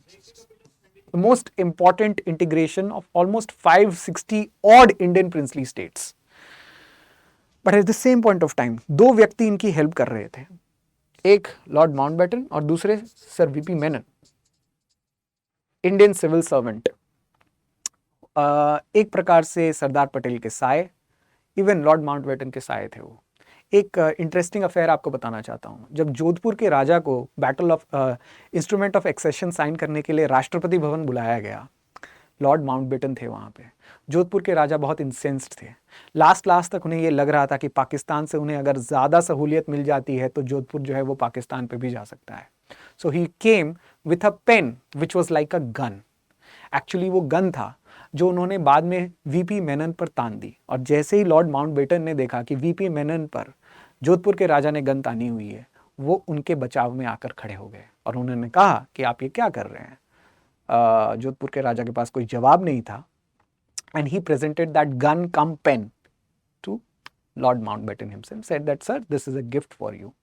the most important integration of almost 560 odd Indian princely states. But at the same point of time दो व्यक्ति इनकी हेल्प कर रहे थे, एक लॉर्ड माउंटबेटन और दूसरे sir VP Menon, Indian civil servant, एक प्रकार से सरदार पटेल के साए, इवन लॉर्ड माउंटबेटन के साए थे वो. एक इंटरेस्टिंग अफेयर आपको बताना चाहता हूँ. जब जोधपुर के राजा को battle of instrument of accession sign करने के लिए राष्ट्रपति भवन बुलाया गया, लॉर्ड माउंटबेटन थे वहाँ पे. जोधपुर के राजा बहुत इंसेंस्ड थे. लास्ट तक उन्हें ये लग रहा था कि पाकिस्तान से उन्हें अगर ज़्यादा सहूलियत मिल जाती है तो जोधपुर जो है वो पाकिस्तान पे भी जा सकता है. So he came with a pen which was like a gun. Actually वो गन था जो उन्होंने बाद में वीपी मेनन पर तान दी, और जैसे ही लॉर्ड माउंटबेटन ने देखा कि वीपी मेनन पर जोधपुर के राजा ने गन तानी हुई है, वो उनके बचाव में आकर खड़े हो गए और उन्होंने कहा कि आप ये क्या कर रहे हैं. जोधपुर के राजा के पास कोई जवाब नहीं था, and he presented that gun cum pen to Lord Mountbatten himself, said that, sir, this is a gift for you.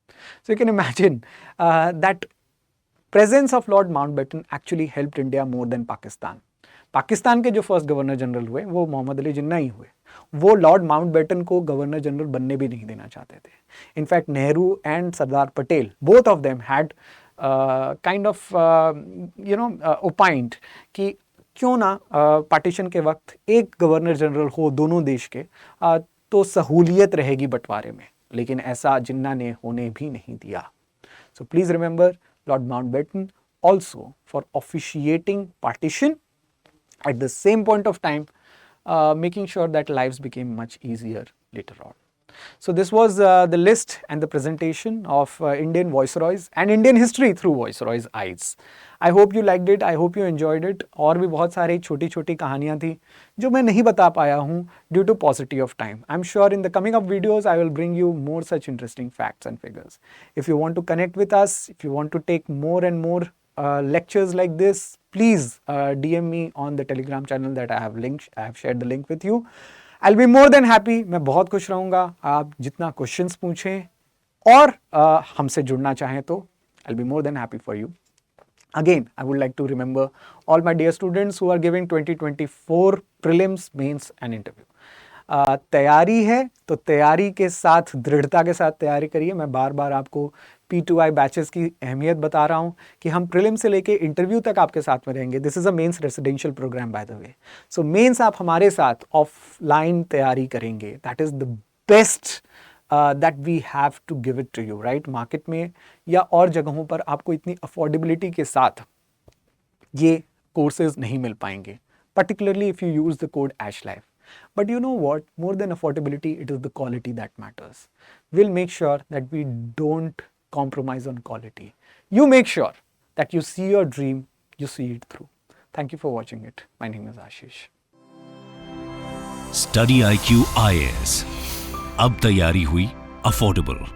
So you can imagine that presence of Lord Mountbatten actually helped India more than Pakistan. Pakistan के जो first governor general हुए वो मोहम्मद अली जिन्ना ही हुए. वो Lord Mountbatten को governor general बनने भी नहीं देना चाहते थे. In fact Nehru and Sardar Patel, both of them had kind of ओपाइंड कि क्यों ना पार्टीशन के वक्त एक गवर्नर जनरल हो दोनों देश के, तो सहूलियत रहेगी बंटवारे में. लेकिन ऐसा जिन्ना ने होने भी नहीं दिया. So please remember Lord Mountbatten also for officiating partition, at the same point of time making sure that lives became much easier later on. So this was the list and the presentation of Indian viceroys and Indian history through viceroys' eyes. I hope you liked it. I hope you enjoyed it. और भी बहुत सारी छोटी छोटी कहानियाँ थी जो मैं नहीं बता पाया हूँ due to paucity of time. I'm sure in the coming up videos I will bring you more such interesting facts and figures. If you want to connect with us, if you want to take more and more lectures like this, please DM me on the Telegram channel that I have shared the link with you. I'll be more than happy. मैं बहुत खुश रहूँगा आप जितना questions पूछें और हमसे जुड़ना चाहें तो I'll be more than happy for you. Again, I would like to remember all my dear students who are giving 2024 prelims, mains and interview. तैयारी है तो तैयारी के साथ दृढ़ता के साथ तैयारी करिए. मैं बार बार आपको P2I बैचेस की अहमियत बता रहा हूँ कि हम प्रीलिम से लेके इंटरव्यू तक आपके साथ में रहेंगे. This is a mains residential program by the way. So mains आप हमारे साथ ऑफलाइन तैयारी करेंगे. That is the best that we have to give it to you. Right, market में या और जगहों पर आपको इतनी अफोर्डेबिलिटी के साथ ये कोर्सेज नहीं मिल पाएंगे, particularly if you use the code ASHLIFE. But you know what? More than affordability, it is the quality that matters. We'll make sure that we don't compromise on quality. You make sure that you see your dream, you see it through. Thank you for watching it. My name is Ashish. Study IQ IAS. अब तैयारी हुई affordable.